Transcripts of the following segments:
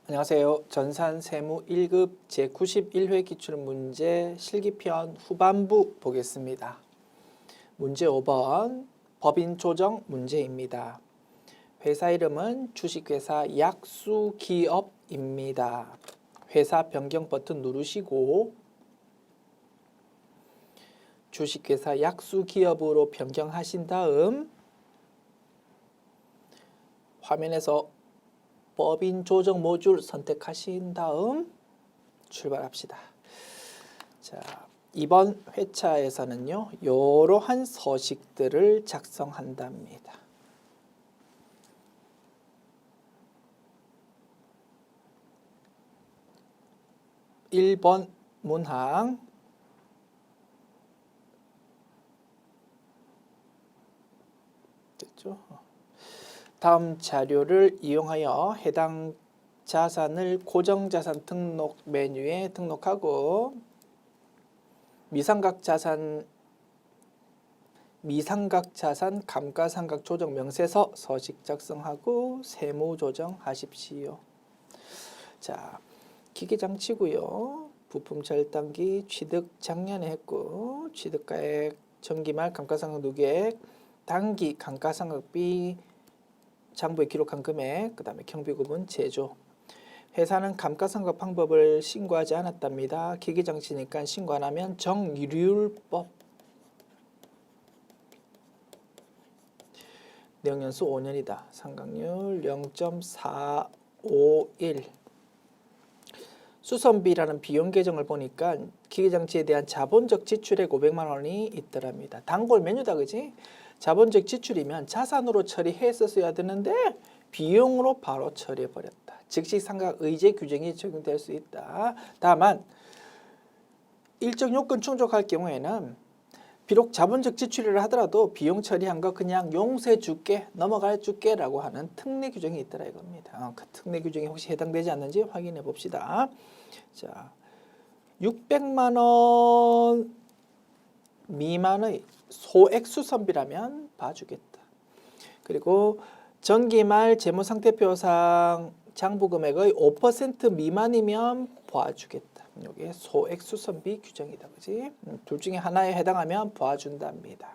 안녕하세요. 전산세무 1급 제91회 기출문제 실기편 후반부 보겠습니다. 문제 5번 법인 조정 문제입니다. 회사 이름은 주식회사 약수기업입니다. 회사 변경 버튼 누르시고 주식회사 약수기업으로 변경하신 다음 화면에서 법인 조정 모듈 선택하신 다음 출발합시다. 자, 이번 회차에서는요, 이러한 서식들을 작성한답니다. 1번 문항 됐죠? 다음 자료를 이용하여 해당 자산을 고정자산 등록 메뉴에 등록하고 미상각자산 감가상각 조정 명세서 서식 작성하고 세무 조정하십시오. 자, 기계장치고요. 부품 절단기 취득 작년에 했고 취득가액 정기말 감가상각 누계액 단기 감가상각비 장부에 기록한 금액, 그 다음에 경비구분 제조. 회사는 감가상각 방법을 신고하지 않았답니다. 기계장치니까 신고 안 하면 정률법. 내역연수 5년이다. 상각률 0.451. 수선비라는 비용 계정을 보니까 기계장치에 대한 자본적 지출액 500만 원이 있더랍니다. 단골 메뉴다, 그지? 자본적 지출이면 자산으로 처리했었어야 되는데 비용으로 바로 처리해버렸다. 즉시 상각 의제 규정이 적용될 수 있다. 다만 일정 요건 충족할 경우에는 비록 자본적 지출이라 하더라도 비용 처리한 거 그냥 용서해 줄게, 넘어갈 줄게 라고 하는 특례 규정이 있더라 이겁니다. 그 특례 규정이 혹시 해당되지 않는지 확인해 봅시다. 자, 600만 원 미만의 소액 수선비라면 봐주겠다. 그리고 전기말 재무상태표상 장부금액의 5% 미만이면 봐주겠다. 이게 소액 수선비 규정이다, 그지? 둘 중에 하나에 해당하면 봐준답니다.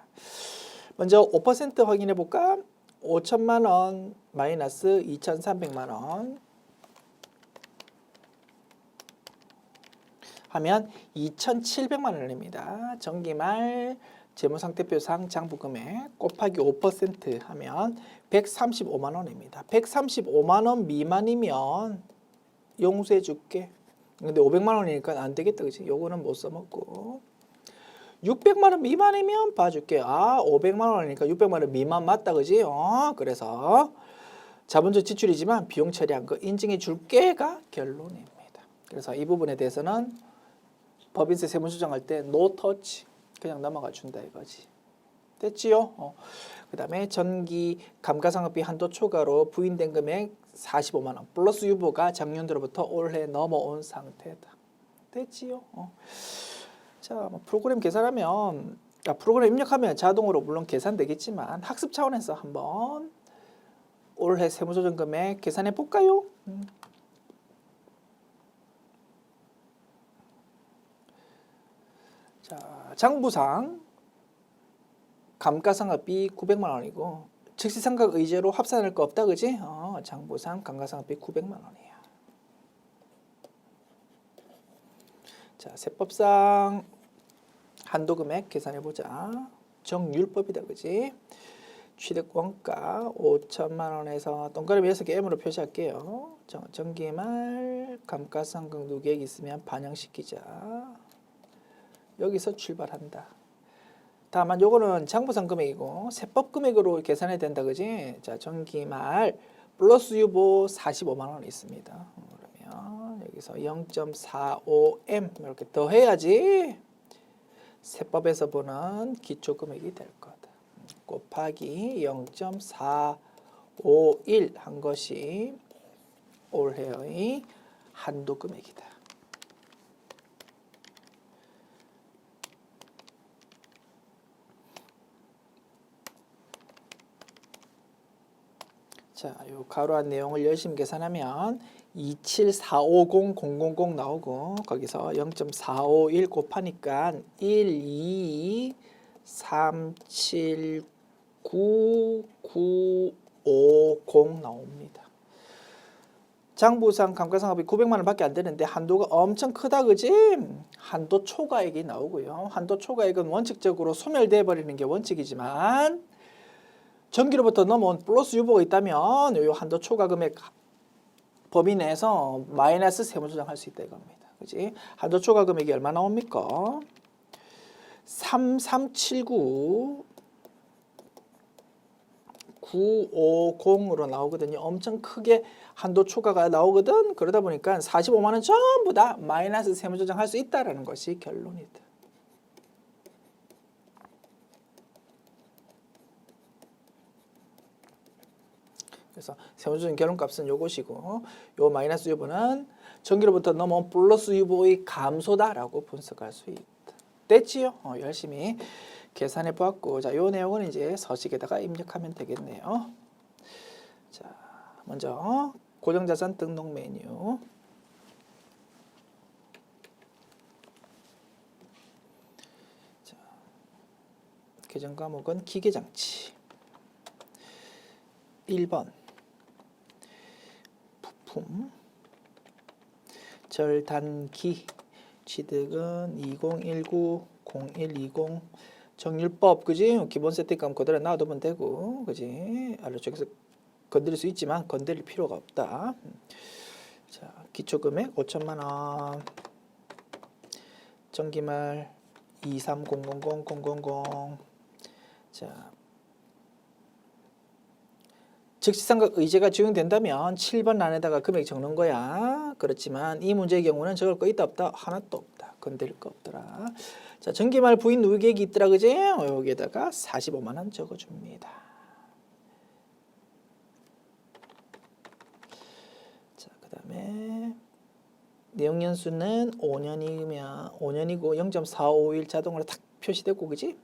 먼저 5% 확인해 볼까? 5천만 원 마이너스 2,300만 원 하면 2,700만 원입니다. 정기말 재무상태표상 장부금액 곱하기 5% 하면 135만 원입니다. 135만 원 미만이면 용서해 줄게. 근데 500만 원이니까 안 되겠다, 그치? 요거는 못 써먹고 600만 원 미만이면 봐줄게. 500만 원이니까 600만 원 미만 맞다, 그지? 그래서 자본적 지출이지만 비용 처리한 거 인증해 줄게가 결론입니다. 그래서 이 부분에 대해서는 법인세 세무조정할 때 노 터치 그냥 넘어가 준다 이거지. 됐지요? 그 다음에 전기 감가상각비 한도 초과로 부인된 금액 45만 원 플러스 유보가 작년도로부터 올해 넘어온 상태다. 됐지요? 자, 프로그램 계산하면 프로그램 입력하면 자동으로 물론 계산되겠지만 학습 차원에서 한번 올해 세무조정 금액 계산해 볼까요? 자, 장부상 감가상각비 900만 원이고 즉시상각 의제로 합산할 거 없다, 그지? 장부상 감가상각비 900만 원이야. 자, 세법상 한도 금액 계산해 보자. 정률법이다, 그지? 취득 원가 5천만 원에서 동그라미 6개 M으로 표시할게요. 정기말 감가상각 누계액 있으면 반영시키자. 여기서 출발한다. 다만 요거는 장부상 금액이고 세법 금액으로 계산해야 된다, 그지? 자, 전기말 플러스 유보 45만 원 있습니다. 그러면 여기서 0.45M 이렇게 더해야지 세법에서 보는 기초 금액이 될 거다. 곱하기 0.451 한 것이 올해의 한도 금액이다. 자, 요 가로한 내용을 열심히 계산하면 27450 나오고 거기서 0.451 곱하니까 1237990 나옵니다. 장부상 감가상각비 900만 원밖에 안 되는데 한도가 엄청 크다 그지? 한도 초과액이 나오고요. 한도 초과액은 원칙적으로 소멸돼 버리는 게 원칙이지만 전기로부터 넘어온 플러스 유보가 있다면 이 한도 초과 금액 범위 내에서 마이너스 세무조정할 수 있다 이겁니다. 그지? 한도 초과 금액이 얼마 나옵니까? 3379 950으로 나오거든요. 엄청 크게 한도 초과가 나오거든. 그러다 보니까 45만 원 전부 다 마이너스 세무조정할 수 있다라는 것이 결론이다. 그래서 세무조정 결론값은 요것이고 요 마이너스 유보는 전기로부터 넘어온 플러스 유보의 감소다라고 분석할 수 있다. 됐지요? 열심히 계산해 보았고 자, 요 내용은 이제 서식에다가 입력하면 되겠네요. 자, 먼저 고정자산 등록 메뉴. 자, 계정 과목은 기계장치. 1번 부품 절단기 취득은 2019-0120 정률법 그지? 기본 세팅값 그대로 놔두면 되고 그지? 아래쪽에서 건드릴 수 있지만 건드릴 필요가 없다. 자, 기초금액 5천만 원. 정기말 2300000. 자, 즉시상각 의제가 적용된다면 7번 란에다가 금액 적는 거야. 그렇지만 이 문제의 경우는 적을 거 있다 없다? 하나도 없다. 건드릴 거 없더라. 자, 전기말 부인 누계획이 있더라 그지? 여기에다가 45만 원 적어줍니다. 자, 그 다음에 내용연수는 5년이고 0.451 자동으로 탁 표시되고 그지?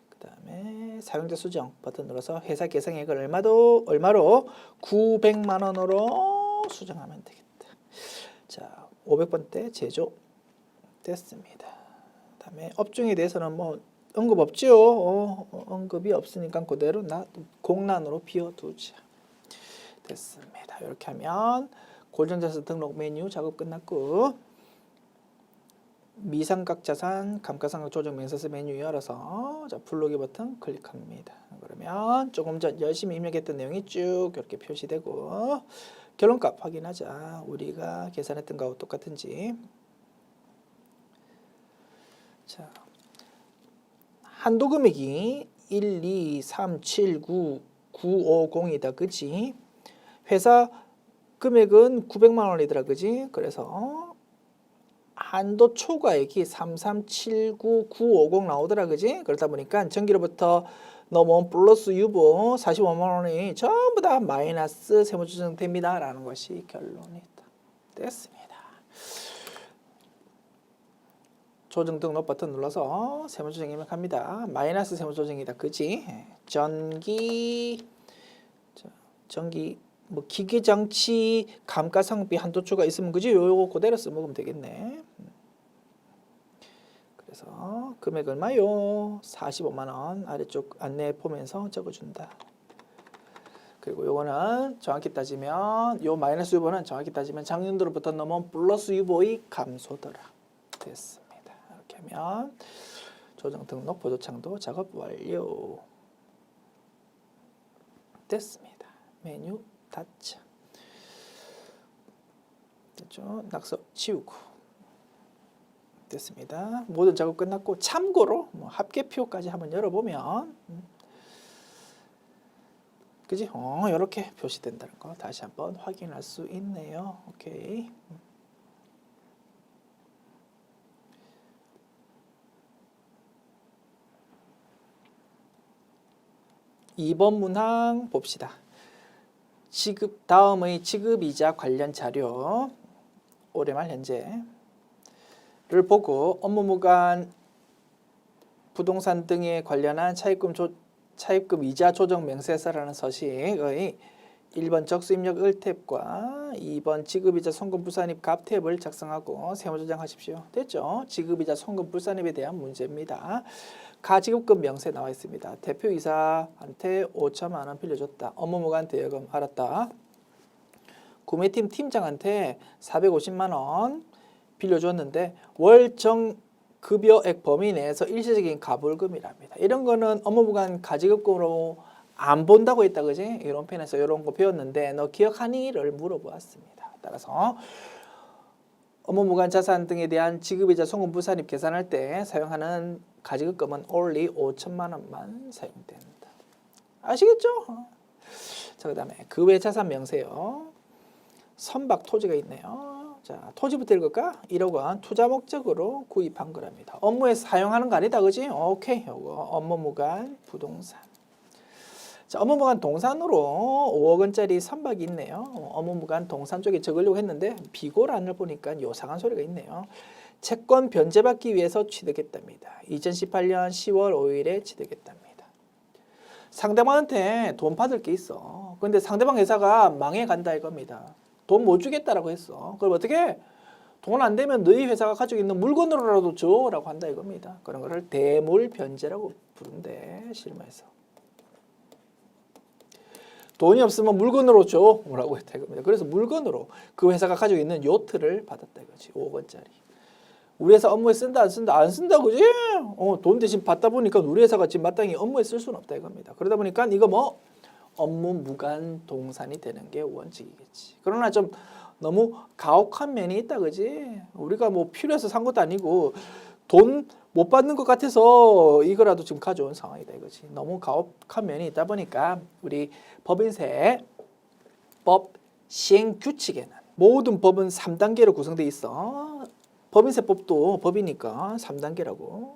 그 다음에 사용자 수정 버튼 눌러서 회사 계상액을 얼마로 900만 원으로 수정하면 되겠다. 자, 500번대 제조 됐습니다. 그 다음에 업종에 대해서는 뭐 언급 없죠. 언급이 없으니까 그대로 공란으로 비워두자. 됐습니다. 이렇게 하면 고정자산 등록 메뉴 작업 끝났고 미상각자산 감가상각 조정 명세서 메뉴 열어서 자, 불러오기 버튼 클릭합니다. 그러면 조금 전 열심히 입력했던 내용이 쭉 이렇게 표시되고 결론값 확인하자. 우리가 계산했던 거하고 똑같은지. 자, 한도 금액이 1237990이다 그지? 회사 금액은 900만 원이더라 그지? 그래서 한도 초과액이 3379950 나오더라 그지? 그러다 보니까 전기로부터 넘어온 플러스 유보 45만 원이 전부 다 마이너스 세무조정 됩니다 라는 것이 결론이다. 됐습니다. 조정 등록 버튼 눌러서 세무조정 입력합니다. 마이너스 세무조정이다 그지? 전기 뭐 기계장치 감가상각비 한도초가 있으면 그지? 요거 그대로 써먹으면 되겠네. 그래서 금액 얼마요? 45만 원 아래쪽 안내 보면서 적어준다. 그리고 요거는 정확히 따지면 요 마이너스 유보는 정확히 따지면 작년도로부터 넘어온 플러스 유보의 감소더라. 됐습니다. 이렇게 하면 조정 등록 보조창도 작업 완료. 됐습니다. 메뉴 닫자. 됐죠? 낙서 지우고. 됐습니다. 모든 작업 끝났고 참고로 뭐 합계표까지 한번 열어보면 그지? 이렇게 표시된다는 거 다시 한번 확인할 수 있네요. 오케이. 2번 문항 봅시다. 다음의 지급이자 관련 자료 올해 말 현재를 보고 업무무관 부동산 등에 관련한 차입금 이자 조정 명세서라는 서식의 1번 적수입력 을탭과 2번 지급이자 송금불산입 갑탭을 작성하고 세무 저장하십시오. 됐죠? 지급이자 송금불산입에 대한 문제입니다. 가지급금 명세 나와 있습니다. 대표이사한테 5천만 원 빌려줬다. 업무무관 대여금 알았다. 구매팀 팀장한테 450만 원 빌려줬는데 월정 급여액 범위 내에서 일시적인 가불금이랍니다. 이런 거는 업무무관 가지급금으로 안 본다고 했다, 그지? 이런 편에서 이런 거 배웠는데 너 기억하니?를 물어보았습니다. 따라서 업무무관 자산 등에 대한 지급이자 송금불산입 계산할 때 사용하는 가지급금은 only 5천만 원만 사용된다. 아시겠죠? 자, 그 다음에 그 외 자산 명세요. 선박 토지가 있네요. 자, 토지부터 읽을까? 1억 원 투자 목적으로 구입한 거랍니다. 업무에서 사용하는 거 아니다, 그지? 오케이, 요거 업무무관 부동산. 자, 업무무관 동산으로 5억 원짜리 선박이 있네요. 업무무관 동산 쪽에 적으려고 했는데 비고란을 보니까 요상한 소리가 있네요. 채권 변제받기 위해서 취득했답니다. 2018년 10월 5일에 취득했답니다. 상대방한테 돈 받을 게 있어. 근데 상대방 회사가 망해간다 이겁니다. 돈 못 주겠다라고 했어. 그럼 어떻게? 돈 안 되면 너희 회사가 가지고 있는 물건으로라도 줘라고 한다 이겁니다. 그런 거를 대물 변제라고 부른대, 실무에서. 돈이 없으면 물건으로 줘라고 했다 이겁니다. 그래서 물건으로 그 회사가 가지고 있는 요트를 받았다 이거지. 5억 원짜리. 우리 회사 업무에 쓴다 안 쓴다? 안 쓴다 그지? 돈 대신 받다 보니까 우리 회사가 지금 마땅히 업무에 쓸 수는 없다 이겁니다. 그러다 보니까 이거 뭐 업무 무관 동산이 되는 게 원칙이겠지. 그러나 좀 너무 가혹한 면이 있다 그지? 우리가 뭐 필요해서 산 것도 아니고 돈 못 받는 것 같아서 이거라도 지금 가져온 상황이다 이거지. 너무 가혹한 면이 있다 보니까 우리 법인세 법 시행 규칙에는 모든 법은 3단계로 구성되어 있어. 법인세법도 법이니까 3단계라고.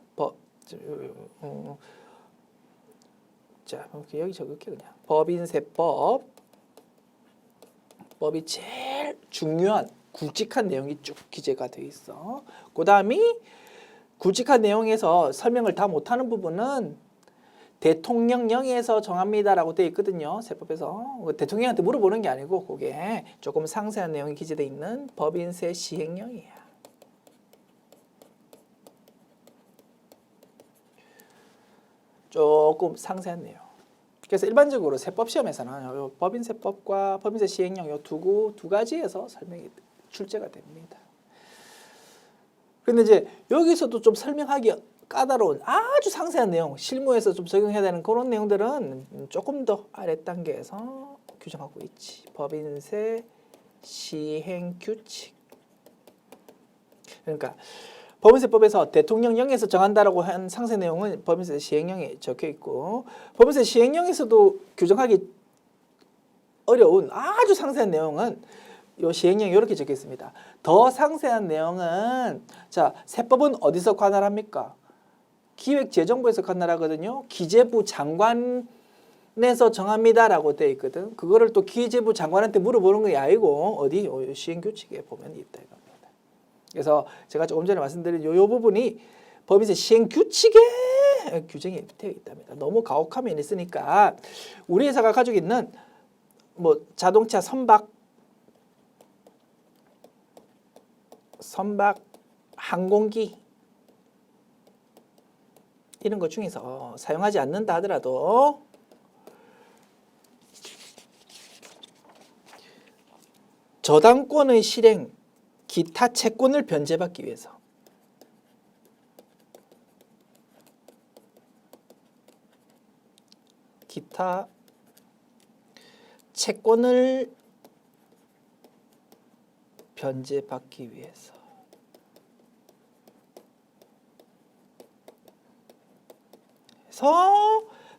자, 여기 적을게 그냥. 법인세법 법이 제일 중요한 굵직한 내용이 쭉 기재가 되어 있어. 그 다음이 굵직한 내용에서 설명을 다 못하는 부분은 대통령령에서 정합니다라고 되어 있거든요. 세법에서. 대통령한테 물어보는 게 아니고 그게 조금 상세한 내용이 기재되어 있는 법인세 시행령이야. 조금 상세한 내용. 그래서 일반적으로 세법 시험에서는 법인세법과 법인세 시행령 요 두 가지에서 설명이 출제가 됩니다. 근데 이제 여기서도 좀 설명하기 까다로운 아주 상세한 내용, 실무에서 좀 적용해야 되는 그런 내용들은 조금 더 아래 단계에서 규정하고 있지. 법인세 시행 규칙. 그러니까 법인세법에서 대통령령에서 정한다라고 한 상세 내용은 법인세 시행령에 적혀 있고 법인세 시행령에서도 규정하기 어려운 아주 상세한 내용은 요 시행령에 이렇게 적혀 있습니다. 더 상세한 내용은 자, 세법은 어디서 관할합니까? 기획재정부에서 관할하거든요. 기재부 장관에서 정합니다라고 되어 있거든. 그거를 또 기재부 장관한테 물어보는 게 아니고 어디 시행규칙에 보면 있다 이겁니다. 그래서 제가 조금 전에 말씀드린 요 부분이 법인세 시행규칙에 규정이 되어 있답니다. 너무 가혹한 면이 있으니까 우리 회사가 가지고 있는 뭐 자동차 선박 항공기 이런 것 중에서 사용하지 않는다 하더라도 저당권의 실행, 기타 채권을 변제받기 위해서 기타 채권을 변제받기 위해서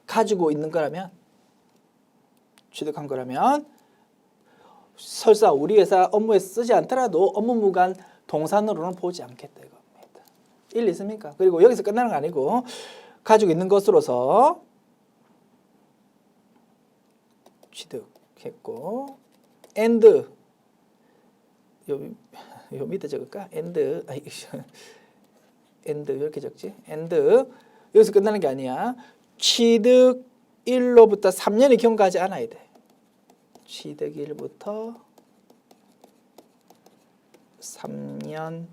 가지고 있는 거라면 취득한 거라면 설사 우리 회사 업무에 쓰지 않더라도 업무무관 동산으로는 보지 않겠다 이겁니다. 일리 있습니까? 그리고 여기서 끝나는 거 아니고 가지고 있는 것으로서 취득했고 and 요 밑에 적을까? and 이렇게 적지? and 여기서 끝나는 게 아니야. 취득일로부터 3년이 경과하지 않아야 돼. 취득일부터 3년이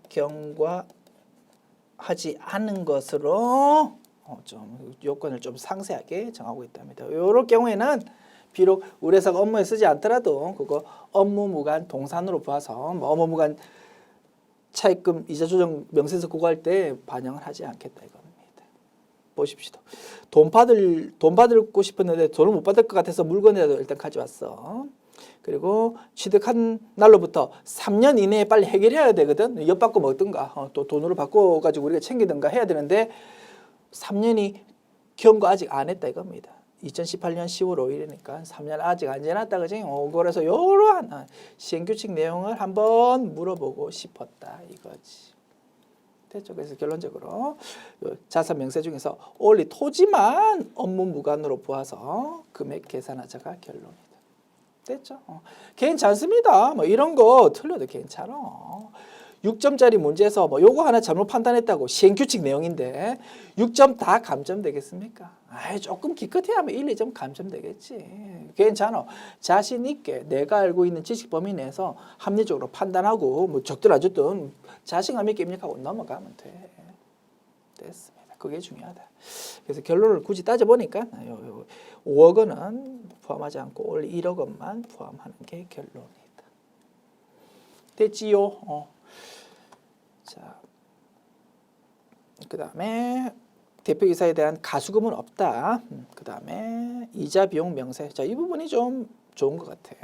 경과하지 않은 것으로 좀 요건을 좀 상세하게 정하고 있답니다. 이럴 경우에는 비록 우리 회사가 업무에 쓰지 않더라도 그거 업무무관 동산으로 봐서 뭐 업무무관 차입금 이자 조정 명세서 그거 할 때 반영을 하지 않겠다 이겁니다. 보십시오. 돈 받고 싶었는데 돈을 못 받을 것 같아서 물건이라도 일단 가져왔어. 그리고 취득한 날로부터 3년 이내에 빨리 해결해야 되거든. 엿받고 먹든가 또 돈으로 바꿔가지고 우리가 챙기든가 해야 되는데 3년이 경과 아직 안 했다 이겁니다. 2018년 10월 5일이니까 3년 아직 안 지났다 그지? 그래서 이러한 시행규칙 내용을 한번 물어보고 싶었다 이거지. 됐죠? 그래서 결론적으로 자산 명세 중에서 only 토지만 업무 무관으로 보아서 금액 계산하자가 결론이다. 됐죠? 괜찮습니다. 뭐 이런 거 틀려도 괜찮아. 6점짜리 문제에서 뭐 요거 하나 잘못 판단했다고 시행규칙 내용인데 6점 다 감점되겠습니까? 조금 기껏해야 하면 1, 2점 감점되겠지. 괜찮아. 자신 있게 내가 알고 있는 지식 범위 내에서 합리적으로 판단하고 뭐 적든 안 적든 자신감 있게 입력하고 넘어가면 돼. 됐습니다. 그게 중요하다. 그래서 결론을 굳이 따져보니까 5억 원은 포함하지 않고 원래 1억 원만 포함하는 게 결론이다. 됐지요? 자, 그 다음에 대표이사에 대한 가수금은 없다. 그 다음에 이자 비용 명세. 자, 이 부분이 좀 좋은 것 같아.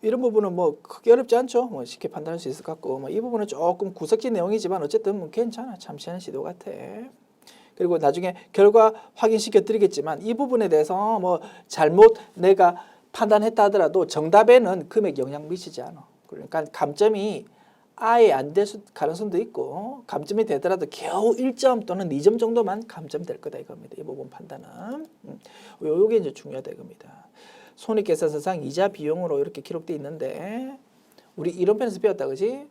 이런 부분은 뭐 크게 어렵지 않죠. 뭐 쉽게 판단할 수 있을 것 같고, 뭐 이 부분은 조금 구석진 내용이지만 어쨌든 뭐 괜찮아. 참신한 시도 같아. 그리고 나중에 결과 확인시켜 드리겠지만 이 부분에 대해서 뭐 잘못 내가 판단했다 하더라도 정답에는 금액 영향 미치지 않아. 그러니까 감점이 아예 안 될 가능성도 있고 감점이 되더라도 겨우 1점 또는 2점 정도만 감점될 거다 이겁니다. 이 부분 판단은. 요게 이제 중요하다 이겁니다. 손익계산서상 이자 비용으로 이렇게 기록되어 있는데 우리 이론편에서 배웠다 그지?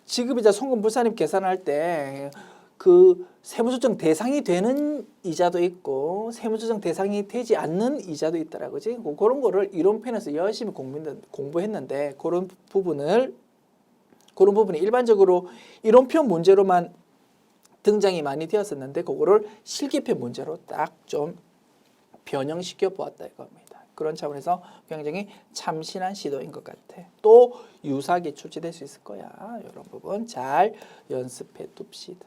지급이자 송금불산입 계산할 때 그 세무조정 대상이 되는 이자도 있고 세무조정 대상이 되지 않는 이자도 있더라 그지? 그런 거를 이론편에서 열심히 공부했는데 그런 부분이 일반적으로 이론편 문제로만 등장이 많이 되었었는데 그거를 실기편 문제로 딱 좀 변형시켜 보았다 이겁니다. 그런 차원에서 굉장히 참신한 시도인 것 같아. 또 유사하게 출제될 수 있을 거야. 이런 부분 잘 연습해 둡시다.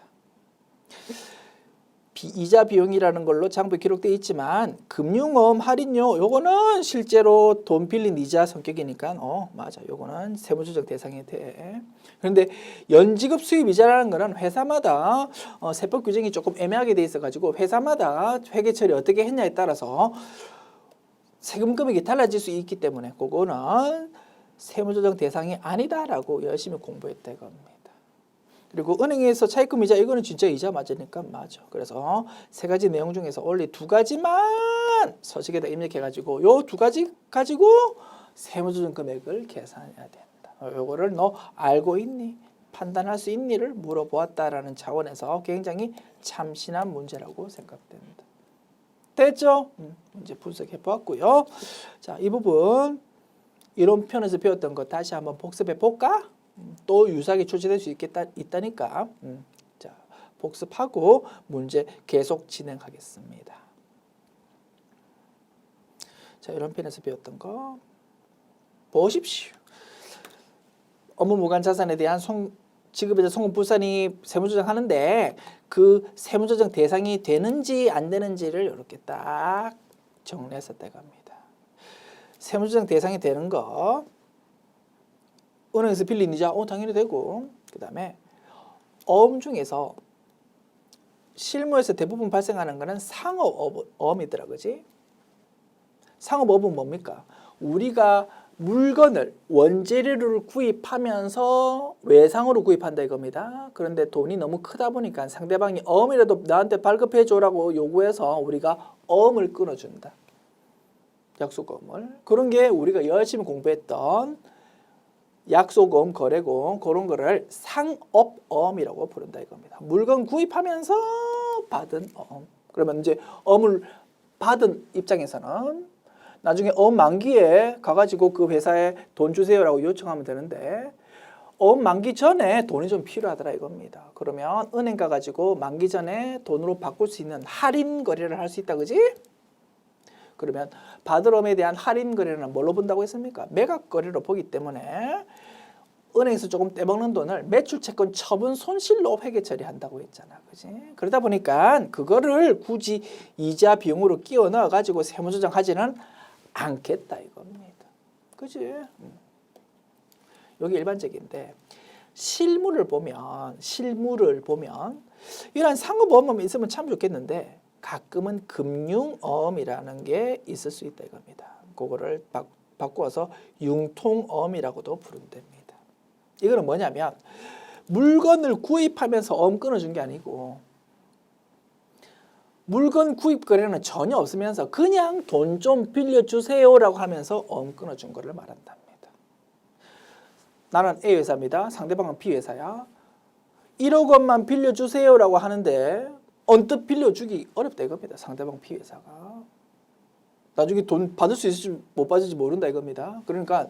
이자 비용이라는 걸로 장부에 기록되어 있지만 금융어음 할인료 요거는 실제로 돈 빌린 이자 성격이니까 맞아 요거는 세무조정 대상이 돼. 그런데 연지급 수입 이자라는 거는 회사마다 세법 규정이 조금 애매하게 돼 있어 가지고 회사마다 회계 처리 어떻게 했냐에 따라서 세금 금액이 달라질 수 있기 때문에 그거는 세무조정 대상이 아니다라고 열심히 공부했다 이겁니다. 그리고 은행에서 차입금 이자 이거는 진짜 이자 맞으니까 맞아. 그래서 세 가지 내용 중에서 원래 두 가지만 서식에다 입력해가지고 요 두 가지 가지고 세무조정 금액을 계산해야 된다. 요거를 너 알고 있니? 판단할 수 있니를 물어보았다라는 차원에서 굉장히 참신한 문제라고 생각됩니다. 됐죠? 문제 분석해 보았고요. 자, 이 부분 이론편에서 배웠던 거 다시 한번 복습해 볼까? 또 유사하게 출제될 수 있다니까. 자, 복습하고 문제 계속 진행하겠습니다. 자, 이런 편에서 배웠던 거 보십시오. 업무 무관 자산에 대한 지급이자 송금불산이 세무조정하는데 그 세무조정 대상이 되는지 안 되는지를 이렇게 딱 정리했었다고 합니다. 세무조정 대상이 되는 거 은행에서 빌린 이자 당연히 되고 그 다음에 어음 중에서 실무에서 대부분 발생하는 거는 상업어음이더라 그지? 상업어음은 뭡니까? 우리가 물건을 원재료를 구입하면서 외상으로 구입한다 이겁니다. 그런데 돈이 너무 크다 보니까 상대방이 어음이라도 나한테 발급해 줘라고 요구해서 우리가 어음을 끊어준다. 약속어음을. 그런 게 우리가 열심히 공부했던 약속어음, 거래고음 그런 거를 상업어음이라고 부른다 이겁니다. 물건 구입하면서 받은 어음. 그러면 이제 어음을 받은 입장에서는 나중에 어음 만기에 가가지고 그 회사에 돈 주세요라고 요청하면 되는데 어음 만기 전에 돈이 좀 필요하더라 이겁니다. 그러면 은행 가가지고 만기 전에 돈으로 바꿀 수 있는 할인 거래를 할 수 있다, 그지? 그러면 받을 어음에 대한 할인 거래는 뭘로 본다고 했습니까? 매각 거래로 보기 때문에 은행에서 조금 떼먹는 돈을 매출 채권 처분 손실로 회계 처리한다고 했잖아, 그지? 그러다 보니까 그거를 굳이 이자 비용으로 끼워 넣어가지고 세무조정하지는 않겠다 이겁니다, 그지? 여기 일반적인데 실물을 보면 이런 상업어음이 있으면 참 좋겠는데 가끔은 금융어음이라는 게 있을 수 있다 이겁니다. 그거를 바꾸어서 융통어음이라고도 부른답니다. 이거는 뭐냐면 물건을 구입하면서 어음 끊어준 게 아니고 물건 구입 거래는 전혀 없으면서 그냥 돈 좀 빌려주세요라고 하면서 어음 끊어준 거를 말한답니다. 나는 A 회사입니다. 상대방은 B 회사야. 1억 원만 빌려주세요라고 하는데 언뜻 빌려주기 어렵다 이겁니다. 상대방 B 회사가. 나중에 돈 받을 수 있을지 못 받을지 모른다 이겁니다. 그러니까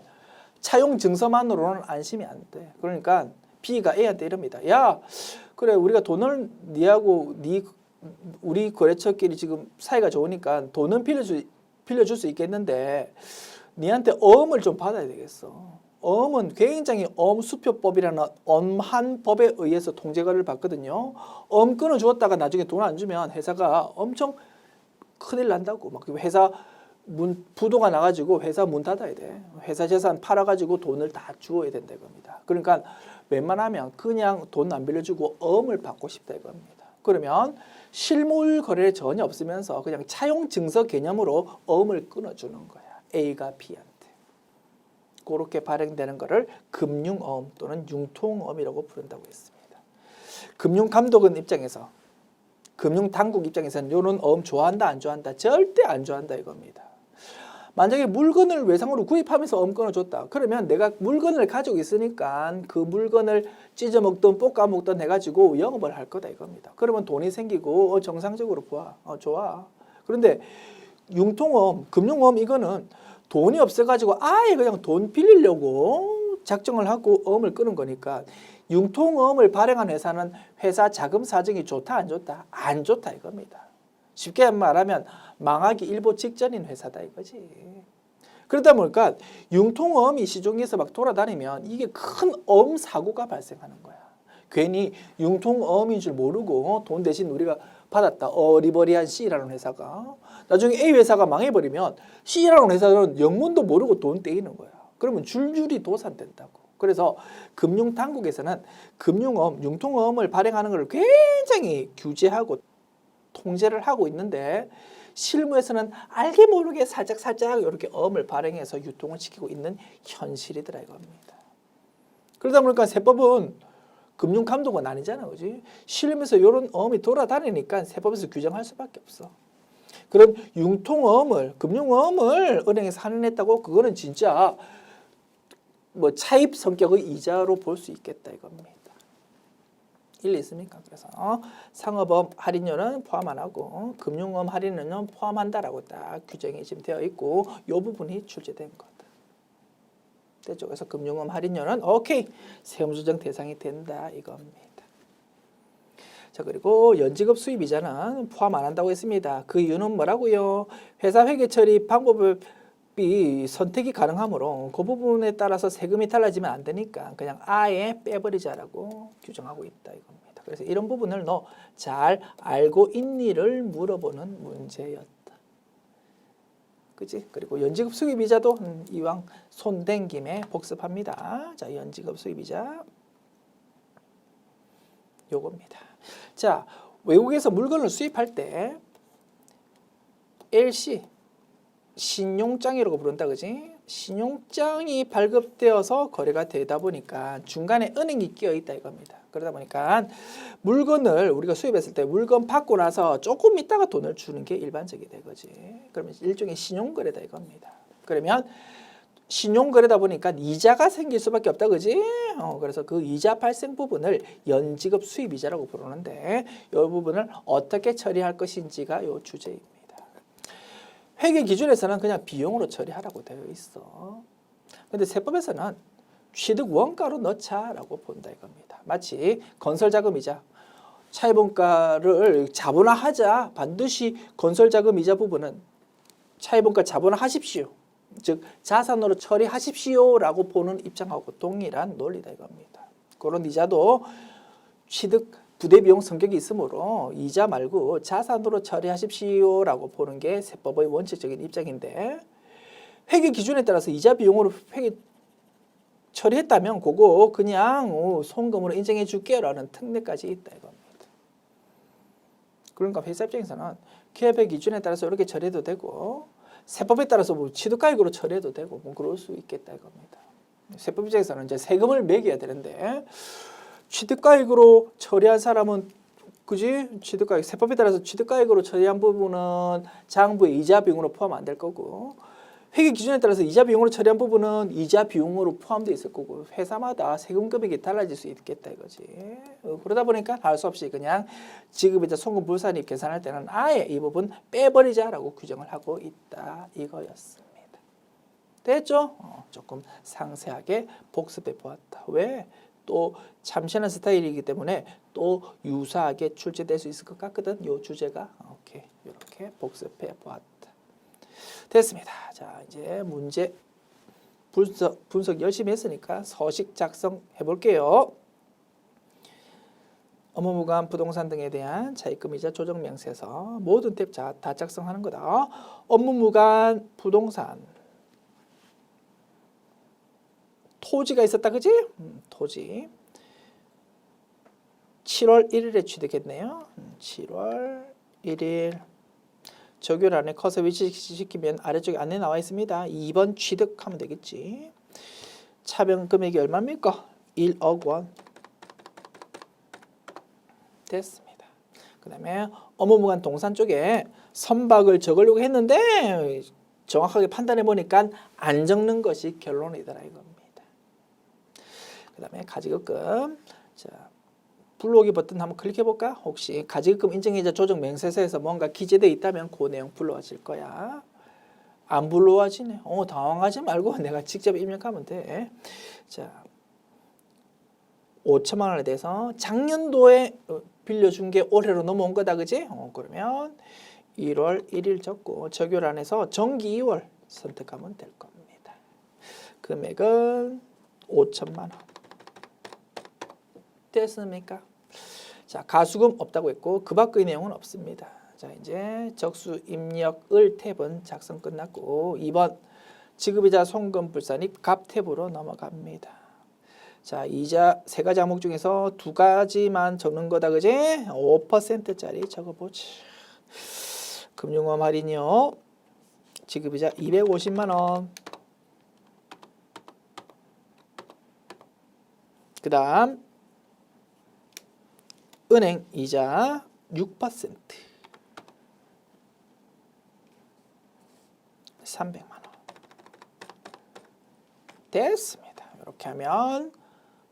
차용 증서만으로는 안심이 안 돼. 그러니까 B가 A한테 이럽니다. 야, 그래 우리가 돈을 우리 거래처끼리 지금 사이가 좋으니까 돈은 빌려줄 수 있겠는데 니한테 어음을 좀 받아야 되겠어. 어음은 굉장히 어음수표법이라는 엄한 법에 의해서 통제를 받거든요. 어음 끊어주었다가 나중에 돈 안 주면 회사가 엄청 큰일 난다고. 막 회사 부도가 나가지고 회사 문 닫아야 돼. 회사 재산 팔아가지고 돈을 다 주어야 된다 이겁니다. 그러니까 웬만하면 그냥 돈 안 빌려주고 어음을 받고 싶다 이겁니다. 그러면 실물 거래 전혀 없으면서 그냥 차용 증서 개념으로 어음을 끊어주는 거야. A가 B한테. 그렇게 발행되는 것을 금융어음 또는 융통어음이라고 부른다고 했습니다. 금융감독원 입장에서, 금융당국 입장에서는 이런 어음 좋아한다 안 좋아한다? 절대 안 좋아한다 이겁니다. 만약에 물건을 외상으로 구입하면서 어음 끊어줬다. 그러면 내가 물건을 가지고 있으니까 그 물건을 찢어먹든 볶아먹든 해가지고 영업을 할 거다 이겁니다. 그러면 돈이 생기고 정상적으로 봐. 좋아. 그런데 융통어음, 금융어음 이거는 돈이 없어가지고 아예 그냥 돈 빌리려고 작정을 하고 어음을 끄는 거니까 융통어음을 발행한 회사는 회사 자금 사정이 좋다 안 좋다? 안 좋다 이겁니다. 쉽게 말하면 망하기 일보 직전인 회사다 이거지. 그러다 보니까 융통어음이 시중에서 막 돌아다니면 이게 큰 어음 사고가 발생하는 거야. 괜히 융통어음인 줄 모르고 돈 대신 우리가 받았다. 어리버리한 C라는 회사가. 나중에 A 회사가 망해버리면 C라는 회사는 영문도 모르고 돈 떼이는 거야. 그러면 줄줄이 도산된다고. 그래서 금융당국에서는 금융어음, 융통어음을 발행하는 걸 굉장히 규제하고 통제를 하고 있는데 실무에서는 알게 모르게 살짝 이렇게 어음을 발행해서 유통을 시키고 있는 현실이더라 이겁니다. 그러다 보니까 세법은 금융감독은 아니잖아, 그지? 실무에서 이런 어음이 돌아다니니까 세법에서 규정할 수밖에 없어. 그런 융통어음을, 금융어음을 은행에서 할인했다고 그거는 진짜 뭐 차입 성격의 이자로 볼 수 있겠다 이겁니다. 일리 있습니까? 그래서 상업어음 할인료는 포함 안 하고 금융어음 할인료는 포함한다라고 딱 규정이 지금 되어 있고 이 부분이 출제된 것. 됐죠? 그래서 금융어음 할인료는 오케이 세무조정 대상이 된다 이겁니다. 자 그리고 연지급 수입이자는 포함 안 한다고 했습니다. 그 이유는 뭐라고요? 회사 회계 처리 방법이 선택이 가능하므로 그 부분에 따라서 세금이 달라지면 안 되니까 그냥 아예 빼버리자라고 규정하고 있다 이겁니다. 그래서 이런 부분을 너 잘 알고 있니를 물어보는 문제였다. 그치? 그리고 연지급 수입이자도 이왕 손댄 김에 복습합니다. 자, 연지급 수입이자 요겁니다. 자, 외국에서 물건을 수입할 때 LC 신용장이라고 부른다, 그지? 신용장이 발급되어서 거래가 되다 보니까 중간에 은행이 끼어 있다 이겁니다. 그러다 보니까 물건을 우리가 수입했을 때 물건 받고 나서 조금 있다가 돈을 주는 게 일반적이 되거지. 그러면 일종의 신용거래다 이겁니다. 그러면 신용거래다 보니까 이자가 생길 수밖에 없다, 그지? 그래서 그 이자 발생 부분을 연지급 수입이자라고 부르는데 이 부분을 어떻게 처리할 것인지가 이 주제입니다. 회계 기준에서는 그냥 비용으로 처리하라고 되어 있어. 근데 세법에서는 취득 원가로 넣자라고 본다 이겁니다. 마치 건설 자금이자 차입원가를 자본화하자. 반드시 건설 자금 이자 부분은 차입원가 자본화하십시오. 즉 자산으로 처리하십시오라고 보는 입장하고 동일한 논리다 이겁니다. 그런 이자도 취득 부대비용 성격이 있으므로 이자 말고 자산으로 처리하십시오라고 보는 게 세법의 원칙적인 입장인데, 회계 기준에 따라서 이자 비용으로 회계 처리했다면 그거 그냥 송금으로 인정해 줄게라는 특례까지 있다 이겁니다. 그러니까 회사 입장에서는 기업의 기준에 따라서 이렇게 처리해도 되고 세법에 따라서 뭐 취득가액으로 처리해도 되고 뭐 그럴 수 있겠다 이겁니다. 세법 입장에서는 이제 세금을 매겨야 되는데 취득가액으로 처리한 사람은 그지? 취득가액 세법에 따라서 취득가액으로 처리한 부분은 장부의 이자 비용으로 포함 안 될 거고, 회계 기준에 따라서 이자 비용으로 처리한 부분은 이자 비용으로 포함되어 있을 거고, 회사마다 세금 금액이 달라질 수 있겠다 이거지. 그러다 보니까 할 수 없이 그냥 지급이자 송금 불산입 계산할 때는 아예 이 부분 빼버리자라고 규정을 하고 있다 이거였습니다. 됐죠? 조금 상세하게 복습해 보았다. 왜? 또 참신한 스타일이기 때문에 또 유사하게 출제될 수 있을 것 같거든. 요 주제가. 오케이. 이렇게 복습해 보았다. 됐습니다. 자, 이제 문제 분석 열심히 했으니까 서식 작성해 볼게요. 업무무관 부동산 등에 대한 차입금이자 조정명세서 모든 탭 다 작성하는 거다. 업무무관 부동산 토지가 있었다 그지? 토지 7월 1일에 취득했네요. 7월 1일 적요란에 커서 위치시키면 아래쪽에 안내 나와 있습니다. 2번 취득하면 되겠지. 차변 금액이 얼마입니까? 1억 원. 됐습니다. 그 다음에 업무무관 동산 쪽에 선박을 적으려고 했는데 정확하게 판단해 보니까 안 적는 것이 결론이더라 이겁니다. 그 다음에 가지급금. 자, 불러오기 버튼 한번 클릭해 볼까? 혹시 가지급금 인정이자 조정 명세서에서 뭔가 기재되어 있다면 그 내용 불러와질 거야. 안 불러와지네. 당황하지 말고 내가 직접 입력하면 돼. 자, 5천만 원에 대해서 작년도에 빌려준 게 올해로 넘어온 거다 그지? 그러면 1월 1일 적고 적요란에서 정기 2월 선택하면 될 겁니다. 금액은 5천만 원. 됐습니까? 자, 가수금 없다고 했고 그 밖의 내용은 없습니다. 자, 이제 적수 입력을 탭은 작성 끝났고 2번 지급이자 송금 불산입 값 탭으로 넘어갑니다. 자, 이자 세 가지 항목 중에서 두 가지만 적는 거다 그지? 5%짜리 적어보지. 금융업 할인료 지급이자 250만 원. 그 다음 은행 이자 6% 300만 원. 됐습니다. 이렇게 하면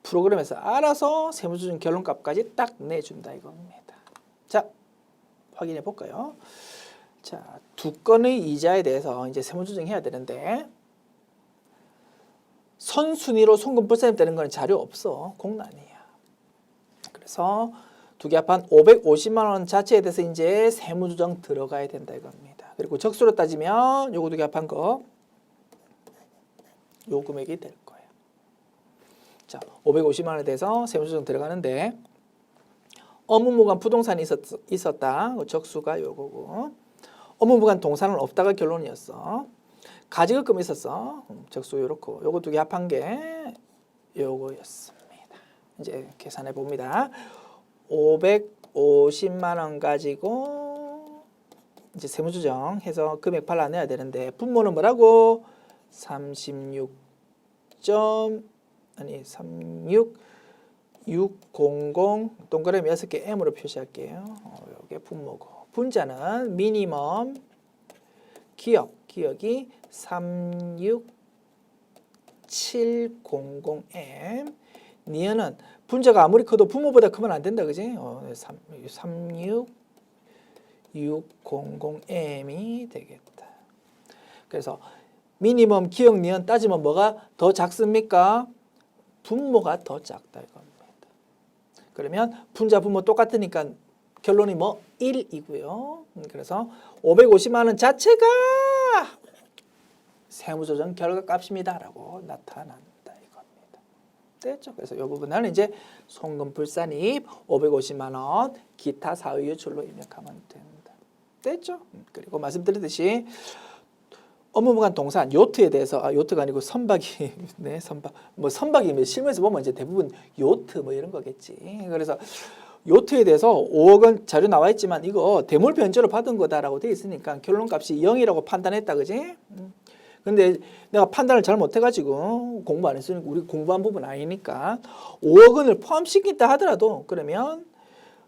프로그램에서 알아서 세무조정 결론값까지 딱 내준다 이겁니다. 자, 확인해 볼까요? 자, 두 건의 이자에 대해서 이제 세무조정 해야 되는데 선순위로 송금 불산입 되는 건 자료 없어. 공란이야. 그래서 두 개 합한 550만 원 자체에 대해서 이제 세무조정 들어가야 된다 이겁니다. 그리고 적수로 따지면 요거 두 개 합한 거 요 금액이 될 거예요. 자, 550만 원에 대해서 세무조정 들어가는데 업무무관 부동산이 있었다. 적수가 요거고 업무무관 동산은 없다가 결론이었어. 가지급금이 있었어. 적수 요렇고 요거 두 개 합한 게 요거였습니다. 이제 계산해 봅니다. 550만 원 가지고 이제 세무조정 해서 금액 발라내야 되는데 분모는 뭐라고? 36600 동그라미 6개 M으로 표시할게요. 요게 분모고 분자는 미니멈 기억이 36700M. 니은은 분자가 아무리 커도 분모보다 크면 안 된다 그지? 36600M이 되겠다. 그래서 미니멈 기억 니은 따지면 뭐가 더 작습니까? 분모가 더 작다 이겁니다. 그러면 분자 분모 똑같으니까 결론이 뭐 1이고요. 그래서 550만 원 자체가 세무조정 결과값입니다라고 나타난다 이겁니다. 됐죠? 그래서 이 부분은 이제 송금불산입 550만 원 기타 사의 유출로 입력하면 된다. 됐죠? 그리고 말씀드렸듯이 업무무관 동산 요트에 대해서 요트가 아니고 선박이 네 선박 뭐 선박이 실무에서 보면 이제 대부분 요트 뭐 이런 거겠지. 그래서 요트에 대해서 5억 원 자료 나와 있지만 이거 대물 변제로 받은 거다라고 돼 있으니까 결론값이 0이라고 판단했다, 그지? 근데 내가 판단을 잘 못해가지고 공부 안 했으니까 우리 공부한 부분 아니니까 5억 원을 포함시킨다 하더라도 그러면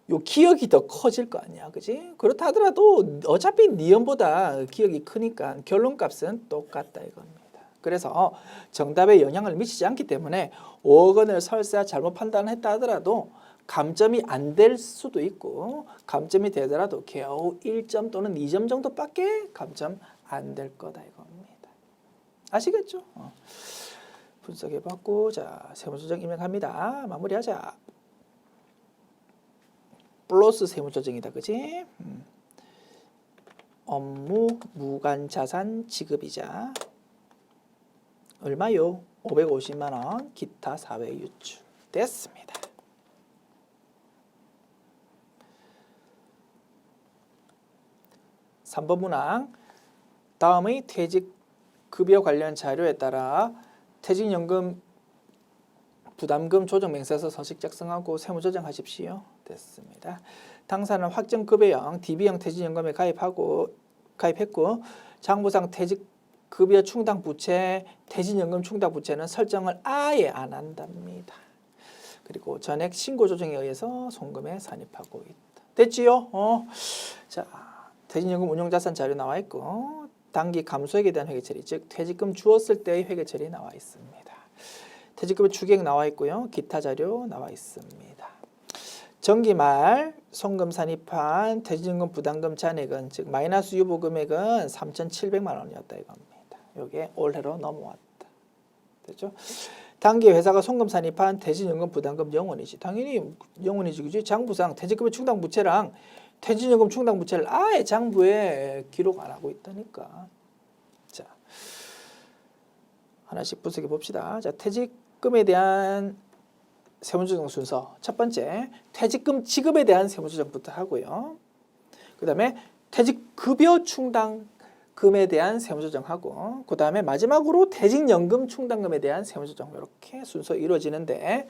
요 기억이 더 커질 거 아니야, 그지? 그렇다 하더라도 어차피 니은보다 기억이 크니까 결론값은 똑같다 이겁니다. 그래서 정답에 영향을 미치지 않기 때문에 5억 원을 설사 잘못 판단했다 하더라도 감점이 안 될 수도 있고 감점이 되더라도 겨우 1점 또는 2점 정도밖에 감점 안 될 거다 이겁니다. 아시겠죠? 분석해봤고 자 세무조정 입력합니다. 마무리하자. 플러스 세무조정이다, 그지? 업무 무관자산 지급이자 얼마요? 550만 원 기타 사회 유출 됐습니다. (3번) 문항 다음의 퇴직급여 관련 자료에 따라 퇴직연금 부담금 조정 맹세서 서식 작성하고 세무조정하십시오. 됐습니다. 당사는 확정급여형 DB형 퇴직연금에 가입했고 장부상 퇴직급여 충당 부채, 퇴직연금 충당 부채는 설정을 아예 안 한답니다. 그리고 전액 신고 조정에 의해서 송금에 산입하고 있다. 됐지요? 자, 퇴직연금 운용자산 자료 나와 있고 단기 감소액에 대한 회계처리, 즉 퇴직금 주었을 때의 회계처리 나와 있습니다. 퇴직급여 추계액 나와 있고요. 기타 자료 나와 있습니다. 정기 말 송금 산입한 퇴직연금 부담금 잔액은 즉 마이너스 유보 금액은 3,700만 원이었다 이겁니다. 이게 올해로 넘어왔다. 됐죠? 단기 회사가 송금 산입한 퇴직연금 부담금 영원이지. 당연히 영원이지, 그지? 장부상 퇴직급여 충당 부채랑 퇴직연금 충당 부채를 아예 장부에 기록 안 하고 있다니까. 자, 하나씩 분석해 봅시다. 자, 퇴직금에 대한 세무조정 순서. 첫 번째, 퇴직금 지급에 대한 세무조정부터 하고요. 그 다음에 퇴직급여 충당금에 대한 세무조정하고 그 다음에 마지막으로 퇴직연금 충당금에 대한 세무조정 이렇게 순서 이루어지는데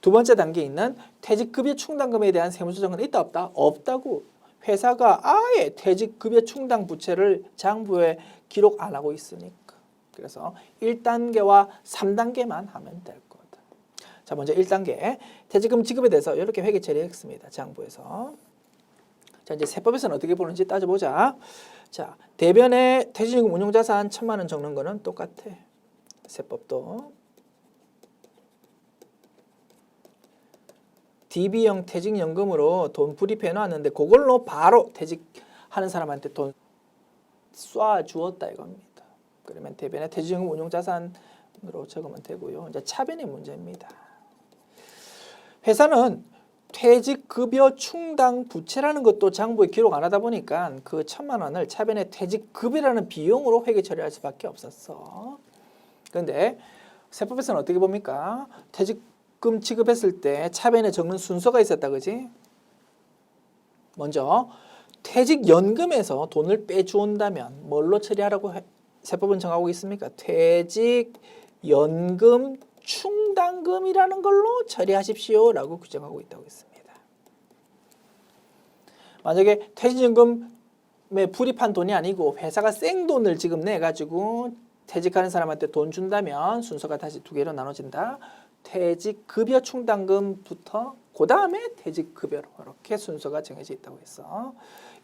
두 번째 단계에 있는 퇴직급여 충당금에 대한 세무조정은 있다 없다? 없다고. 회사가 아예 퇴직급여 충당 부채를 장부에 기록 안 하고 있으니까. 그래서 1단계와 3단계만 하면 될 거다. 자, 먼저 1단계 퇴직금 지급에 대해서 이렇게 회계 처리했습니다. 장부에서. 자, 이제 세법에서는 어떻게 보는지 따져보자. 자, 대변에 퇴직연금 운용자산 1,000만 원 적는 거는 똑같아. 세법도. DB형 퇴직연금으로 돈 불입해 놨는데 그걸로 바로 퇴직하는 사람한테 돈 쏴 주었다 이겁니다. 그러면 대변에 퇴직연금 운용자산으로 적으면 되고요. 이제 차변의 문제입니다. 회사는 퇴직급여 충당 부채라는 것도 장부에 기록 안 하다 보니까 그 1,000만 원을 차변에 퇴직급여라는 비용으로 회계 처리할 수밖에 없었어. 그런데 세법에서는 어떻게 봅니까? 퇴직금 지급했을 때 차변에 적는 순서가 있었다, 그지? 먼저 퇴직연금에서 돈을 빼주온다면 뭘로 처리하라고 세법은 정하고 있습니까? 퇴직연금 충당금이라는 걸로 처리하십시오라고 규정하고 있다고 했습니다. 만약에 퇴직연금에 불입한 돈이 아니고 회사가 생돈을 지금 내가지고 퇴직하는 사람한테 돈 준다면 순서가 다시 두 개로 나눠진다. 퇴직급여 충당금부터 그 다음에 퇴직급여로 이렇게 순서가 정해져 있다고 했어.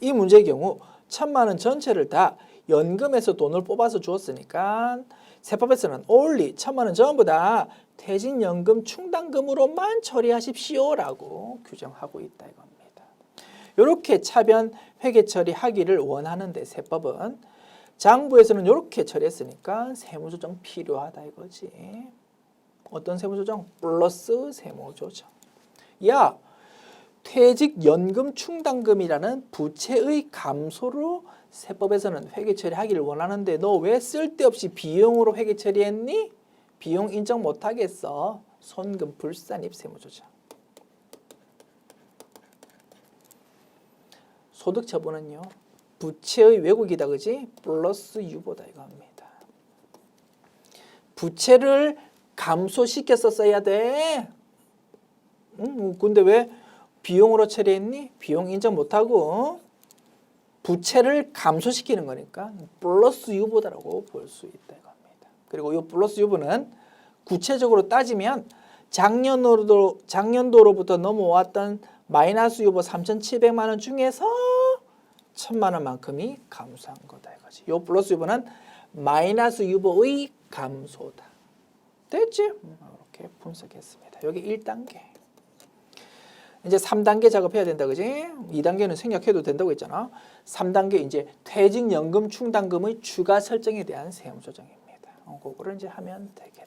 이 문제의 경우 1,000만 원 전체를 다 연금에서 돈을 뽑아서 주었으니까 세법에서는 only 1,000만 원 전부 다 퇴직연금 충당금으로만 처리하십시오라고 규정하고 있다 이겁니다. 이렇게 차변 회계 처리하기를 원하는데 세법은 장부에서는 이렇게 처리했으니까 세무조정 필요하다 이거지. 어떤 세무조정? 플러스 세무조정. 야, 퇴직연금 충당금이라는 부채의 감소로 세법에서는 회계 처리하기를 원하는데 너 왜 쓸데없이 비용으로 회계 처리했니? 비용 인정 못하겠어. 손금 불산입 세무조정. 소득 처분은요. 부채의 왜곡이다 그지? 플러스 유보다 이겁니다. 부채를 감소시켜서 써야 돼. 근데 왜 비용으로 처리했니? 비용 인정 못하고 부채를 감소시키는 거니까 플러스 유보다라고 볼 수 있다 이겁니다. 그리고 이 플러스 유보는 구체적으로 따지면 작년도로부터 넘어왔던 마이너스 유보 3,700만 원 중에서 1,000만 원만큼이 감소한 거다 이거지. 이 플러스 유보는 마이너스 유보의 감소다. 됐지? 이렇게 분석했습니다. 여기 1단계. 이제 3단계 작업해야 된다 그지? 2단계는 생략해도 된다고 했잖아. 3단계 이제 퇴직연금 충당금의 추가 설정에 대한 세무 조정입니다. 그거를 이제 하면 되겠다.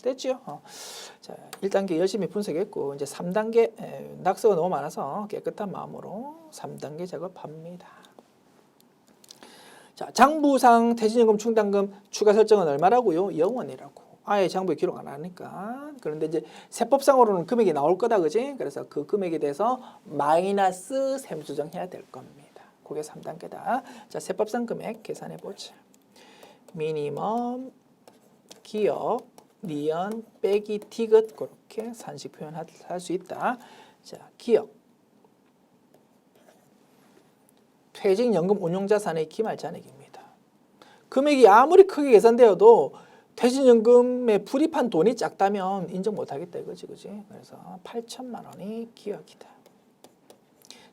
됐죠? 자, 1단계 열심히 분석했고 이제 3단계 낙서가 너무 많아서 깨끗한 마음으로 3단계 작업합니다. 자, 장부상 퇴직연금 충당금 추가 설정은 얼마라고요? 0원이라고. 아예 장부에 기록 안 하니까. 그런데 이제 세법상으로는 금액이 나올 거다 그지? 그래서 그 금액에 대해서 마이너스 세무 조정해야 될 겁니다. 그게 3단계다. 자, 세법상 금액 계산해 보자. 미니멈 기억 니은 빼기 티귿 그렇게 산식 표현할 수 있다. 자, 기억 퇴직연금 운용자산의 기말잔액입니다. 금액이 아무리 크게 계산되어도 퇴직연금에 불입한 돈이 작다면 인정 못하겠다 이거지, 그지? 그래서 8천만 원이 기억이다.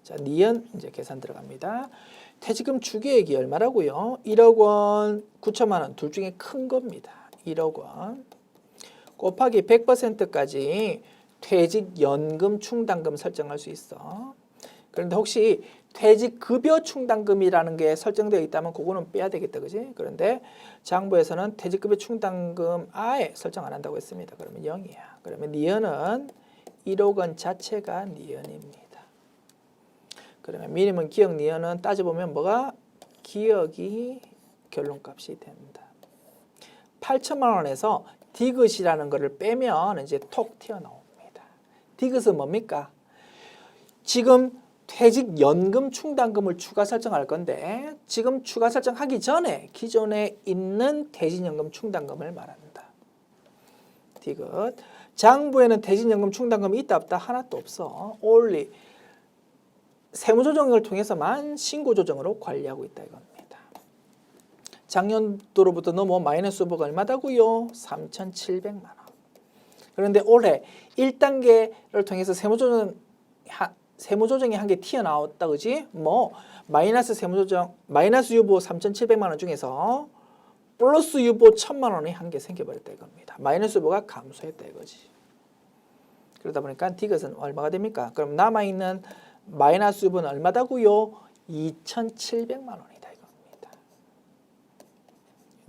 자, 니은 이제 계산 들어갑니다. 퇴직금 추계액이 얼마라고요? 1억 원, 9천만 원 둘 중에 큰 겁니다. 1억 원 곱하기 100%까지 퇴직연금 충당금 설정할 수 있어. 그런데 혹시 퇴직급여 충당금이라는 게 설정되어 있다면 그거는 빼야 되겠다, 그지? 그런데 장부에서는 퇴직급여 충당금 아예 설정 안 한다고 했습니다. 그러면 0이야. 그러면 니은은 1억 원 자체가 니은입니다. 그러면 미니멈 기억 니은은 따져보면 뭐가? 기억이 결론값이 된다. 8천만 원에서 디귿이라는 거를 빼면 이제 톡 튀어나옵니다. 디귿은 뭡니까? 지금 퇴직연금 충당금을 추가 설정할 건데 지금 추가 설정하기 전에 기존에 있는 퇴직연금 충당금을 말한다. 디귿. 장부에는 퇴직연금 충당금이 있다 없다? 하나도 없어. only 세무조정을 통해서만 신고조정으로 관리하고 있다 이겁니다. 작년도로부터 넘어온 마이너스 후보가 얼마다고요? 3,700만 원. 그런데 올해 1단계를 통해서 세무조정이 한 개 튀어나왔다 그지? 뭐 마이너스 세무조정 마이너스 유보 3,700만 원 중에서 플러스 유보 1,000만 원이 한 개 생겨버렸다 이겁니다. 마이너스 유보가 감소했다 이거지. 그러다 보니까 디귿은 얼마가 됩니까? 그럼 남아있는 마이너스 유보는 얼마다고요? 2,700만 원이다 이겁니다.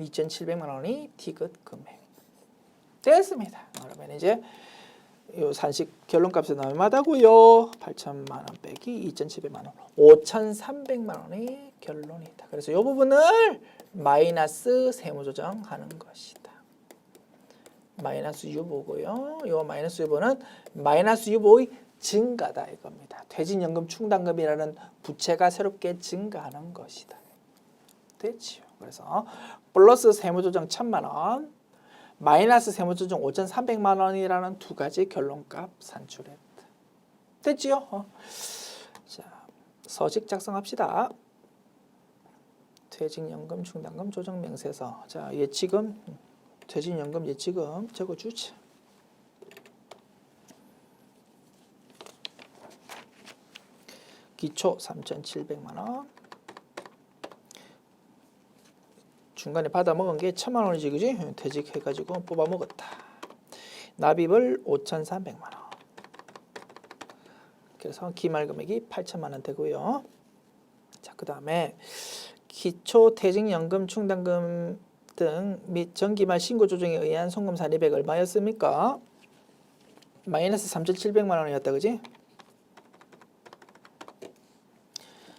2,700만 원이 디귿 금액 됐습니다. 그러면 이제 요 산식 결론값은 얼마다고요? 8천만 원 빼기 2,700만 원, 5,300만 원이 결론이다. 그래서 이 부분을 마이너스 세무조정하는 것이다. 마이너스 유보고요. 요 마이너스 유보는 마이너스 유보의 증가다 이겁니다. 퇴직연금 충당금이라는 부채가 새롭게 증가하는 것이다. 됐지요. 그래서 플러스 세무조정 1,000만 원, 마이너스 세무조정 5,300만 원이라는 두 가지 결론값 산출했다. 됐지요? 자, 서식 작성합시다. 퇴직연금 충당금 조정 명세서. 자, 예치금, 퇴직연금 예치금 적어주자. 기초 3,700만 원. 중간에 받아 먹은 게 1,000만 원이지, 그지? 퇴직해가지고 뽑아 먹었다. 납입을 5,300만 원. 그래서 기말 금액이 8,000만 원 되고요. 자, 그 다음에 기초퇴직연금, 충당금 등 및 정기말 신고 조정에 의한 송금 산입액 얼마였습니까? 마이너스 3,700만 원이었다, 그지?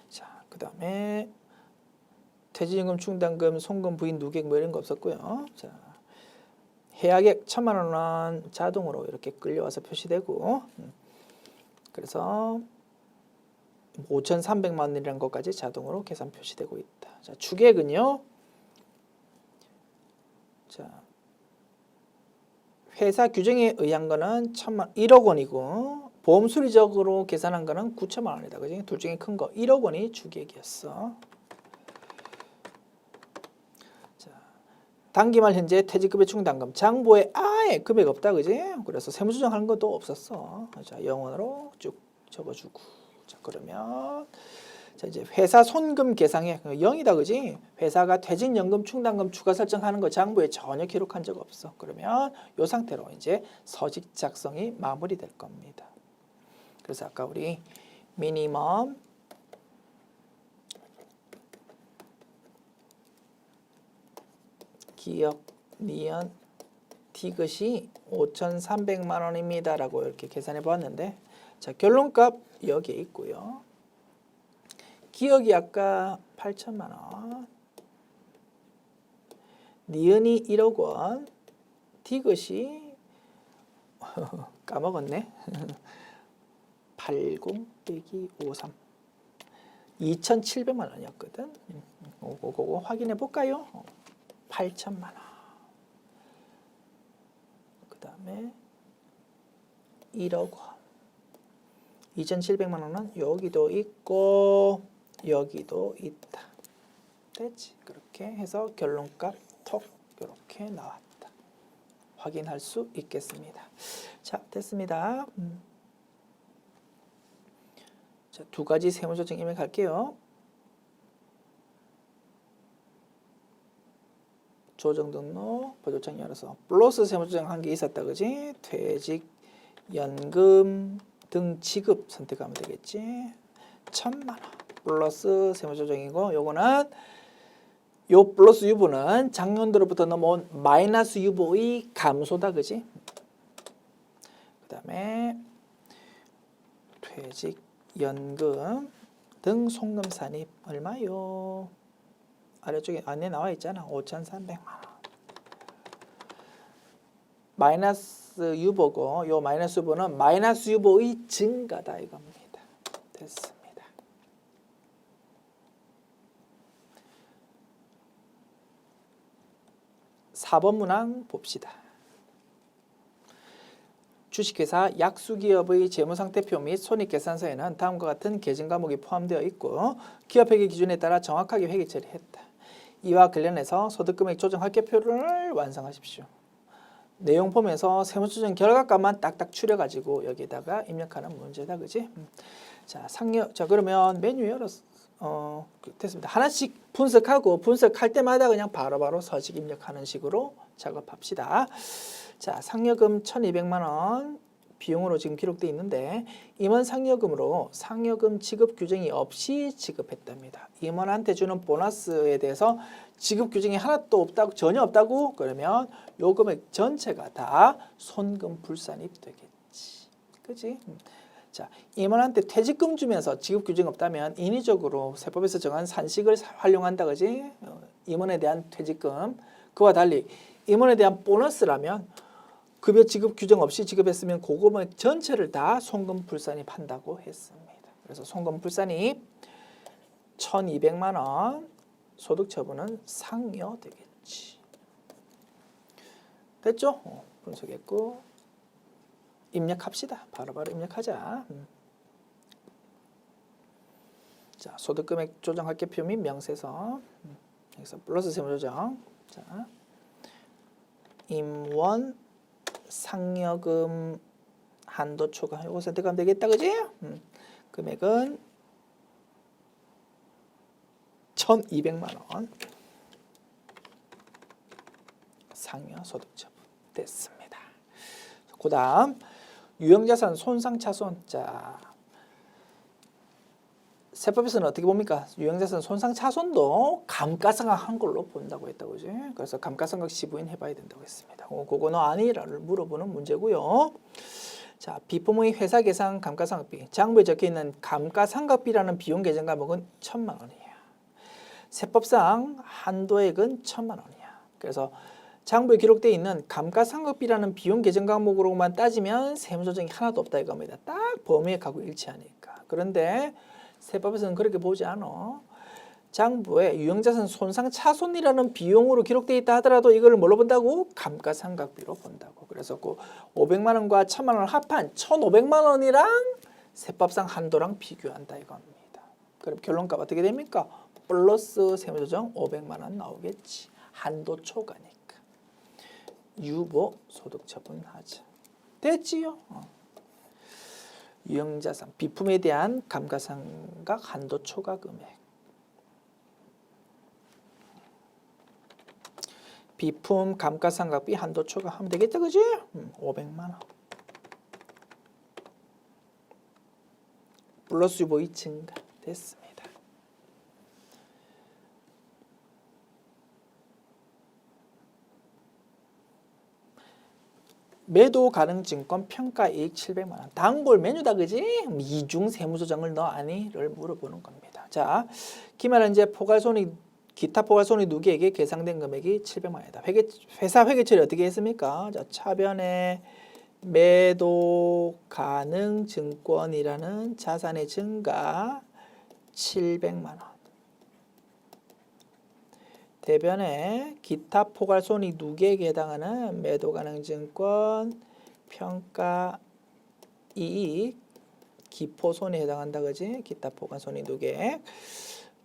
자, 그 다음에 퇴직연금, 충당금, 송금 부인 누객 뭐 이런 거 없었고요. 자, 해약액 1,000만 원 자동으로 이렇게 끌려와서 표시되고, 그래서 5,300만 원이라는 것까지 자동으로 계산 표시되고 있다. 자, 추계액은요. 자, 회사 규정에 의한 거는 1억 원이고 보험 수리적으로 계산한 거는 9천만 원이다. 그지? 둘 중에 큰 거 1억 원이 추계액이었어. 자, 단기말 현재 퇴직급여 충당금 장부에 아예 금액 없다. 그지? 그래서 세무조정하는 것도 없었어. 자, 0원으로 쭉 적어주고. 자, 그러면 자, 이제 회사 손금 계상액 0이다. 그지? 회사가 퇴직연금, 충당금 추가 설정하는 거 장부에 전혀 기록한 적 없어. 그러면 이 상태로 이제 서식 작성이 마무리될 겁니다. 그래서 아까 우리 미니멈 기억 니은 디귿이 5,300만 원입니다. 라고 이렇게 계산해 보았는데, 자, 결론값 여기에 있고요. 기억이 아까 8천만 원, 니은이 1억 원, 디귿이 까먹었네. 80 빼기 53 2,700만 원이었거든. 그거 확인해 볼까요? 8천만 원. 그 다음에 1억 원. 2,700만 원은 여기도 있고 여기도 있다. 됐지? 그렇게 해서 결론값 톡 이렇게 나왔다. 확인할 수 있겠습니다. 자, 됐습니다. 자, 두 가지 세무조정 임해 갈게요. 조정 등록 보조청 열어서 플러스 세무조정 한 개 있었다. 그지? 퇴직 연금 등 지급 선택하면 되겠지. 1,000만 원 플러스 세무조정이고, 요거는 요 플러스 유보는 작년도로부터 넘어온 마이너스 유보의 감소다. 그지? 그 다음에 퇴직연금 등 송금 산입 얼마요? 아래쪽에 안에 나와 있잖아. 5,300만 원. 마이너스 유보고, 요 마이너스 유보는 마이너스 유보의 증가다 이겁니다. 됐습니다. 4번 문항 봅시다. 주식회사 약수기업의 재무상태표 및 손익계산서에는 다음과 같은 계정 과목이 포함되어 있고 기업회계 기준에 따라 정확하게 회계 처리했다. 이와 관련해서 소득금액 조정 합계표를 완성하십시오. 내용 보면서 세무조정 결과값만 딱딱 추려가지고 여기다가 입력하는 문제다. 그지? 자, 자, 그러면 메뉴 열었어. 됐습니다. 하나씩 분석하고 분석할 때마다 그냥 바로바로 서식 입력하는 식으로 작업합시다. 자, 상여금 1,200만 원 비용으로 지금 기록되어 있는데 임원 상여금으로 상여금 지급 규정이 없이 지급했답니다. 임원한테 주는 보너스에 대해서 지급 규정이 하나도 없다고, 전혀 없다고? 그러면 요 금액 전체가 다 손금 불산입 되겠지. 그지? 자, 임원한테 퇴직금 주면서 지급 규정이 없다면 인위적으로 세법에서 정한 산식을 활용한다. 그지? 임원에 대한 퇴직금. 그와 달리 임원에 대한 보너스라면 급여 지급 규정 없이 지급했으면 그 금액 전체를 다 송금 불산입 한다고 했습니다. 그래서 송금 불산입 1,200만 원, 소득 처분은 상여 되겠지. 됐죠? 분석했고 입력합시다. 바로바로 입력하자. 자, 소득금액 조정 합계표 및 명세서. 여기서 플러스 세무조정. 자, 임원 상여금 한도 초과 이거 선택하면 되겠다. 그지? 금액은 1,200만 원. 상여 소득 처분 됐습니다. 그 다음 유형자산 손상차손. 자, 세법에서는 어떻게 봅니까? 유형자산 손상차손도 감가상각한 걸로 본다고 했다고 그지? 그래서 감가상각 시부인 해봐야 된다고 했습니다. 그거는 아니라를 물어보는 문제고요. 자, 비품의 회사 계산 감가상각비. 장부에 적혀있는 감가상각비라는 비용 계정 과목은 1,000만 원이에요. 세법상 한도액은 1,000만 원이야. 그래서 장부에 기록되어 있는 감가상각비라는 비용 계정 과목으로만 따지면 세무조정이 하나도 없다 이겁니다. 딱 범위에 가고 일치하니까. 그런데 세법에서는 그렇게 보지 않아. 장부에 유형자산 손상차손이라는 비용으로 기록되어 있다 하더라도 이걸 뭘로 본다고? 감가상각비로 본다고. 그래서 그 500만 원과 1,000만 원을 합한 1,500만 원이랑 세법상 한도랑 비교한다 이겁니다. 그럼 결론값 어떻게 됩니까? 플러스 세무조정 500만 원 나오겠지. 한도 초과니까. 유보 소득처분하자. 됐지요? 유형자산 비품에 대한 감가상각 한도 초과 금액. 비품 감가상각비 한도 초과하면 되겠다, 그지? 500만 원. 플러스 유보이 증가 됐습니다. 매도 가능 증권 평가이익 700만 원. 단골 메뉴다 그지? 이중 세무조정을 너 아니?를 물어보는 겁니다. 자, 기말은 이제 기타 포괄손익 누계에게 계상된 금액이 700만 원이다. 회사 회계 처리 어떻게 했습니까? 자, 차변에 매도 가능 증권이라는 자산의 증가 700만 원. 대변에 기타 포괄손익 누계에게 해당하는 매도 가능 증권 평가 이익 기포손에 해당한다 그지? 기타 포괄손익 누계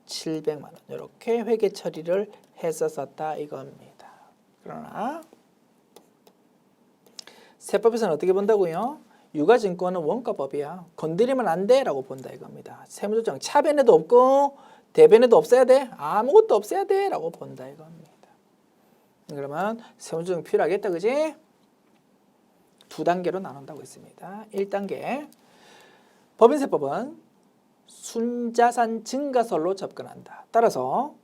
700만 원 이렇게 회계 처리를 했었다 이겁니다. 그러나 세법에서는 어떻게 본다고요? 유가증권은 원가법이야. 건드리면 안 돼라고 본다 이겁니다. 세무조정 차변에도 없고 대변에도 없어야 돼. 아무것도 없어야 돼 라고 본다 이겁니다. 그러면 세무조정 필요하겠다 그지? 두 단계로 나눈다고 했습니다. 1단계 법인세법은 순자산 증가설로 접근한다. 따라서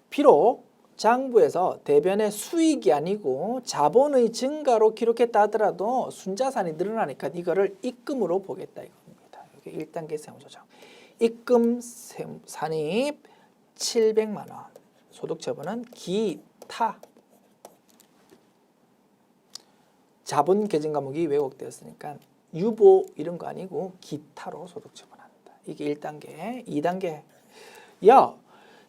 비록 장부에서 대변의 수익이 아니고 자본의 증가로 기록했다 하더라도 순자산이 늘어나니까 이거를 입금으로 보겠다 이겁니다. 이게 1단계 세무조정. 입금 산입 700만 원. 소득처분은 기타. 자본 계정 과목이 왜곡되었으니까 유보 이런 거 아니고 기타로 소득처분한다. 이게 1단계. 2단계. 야,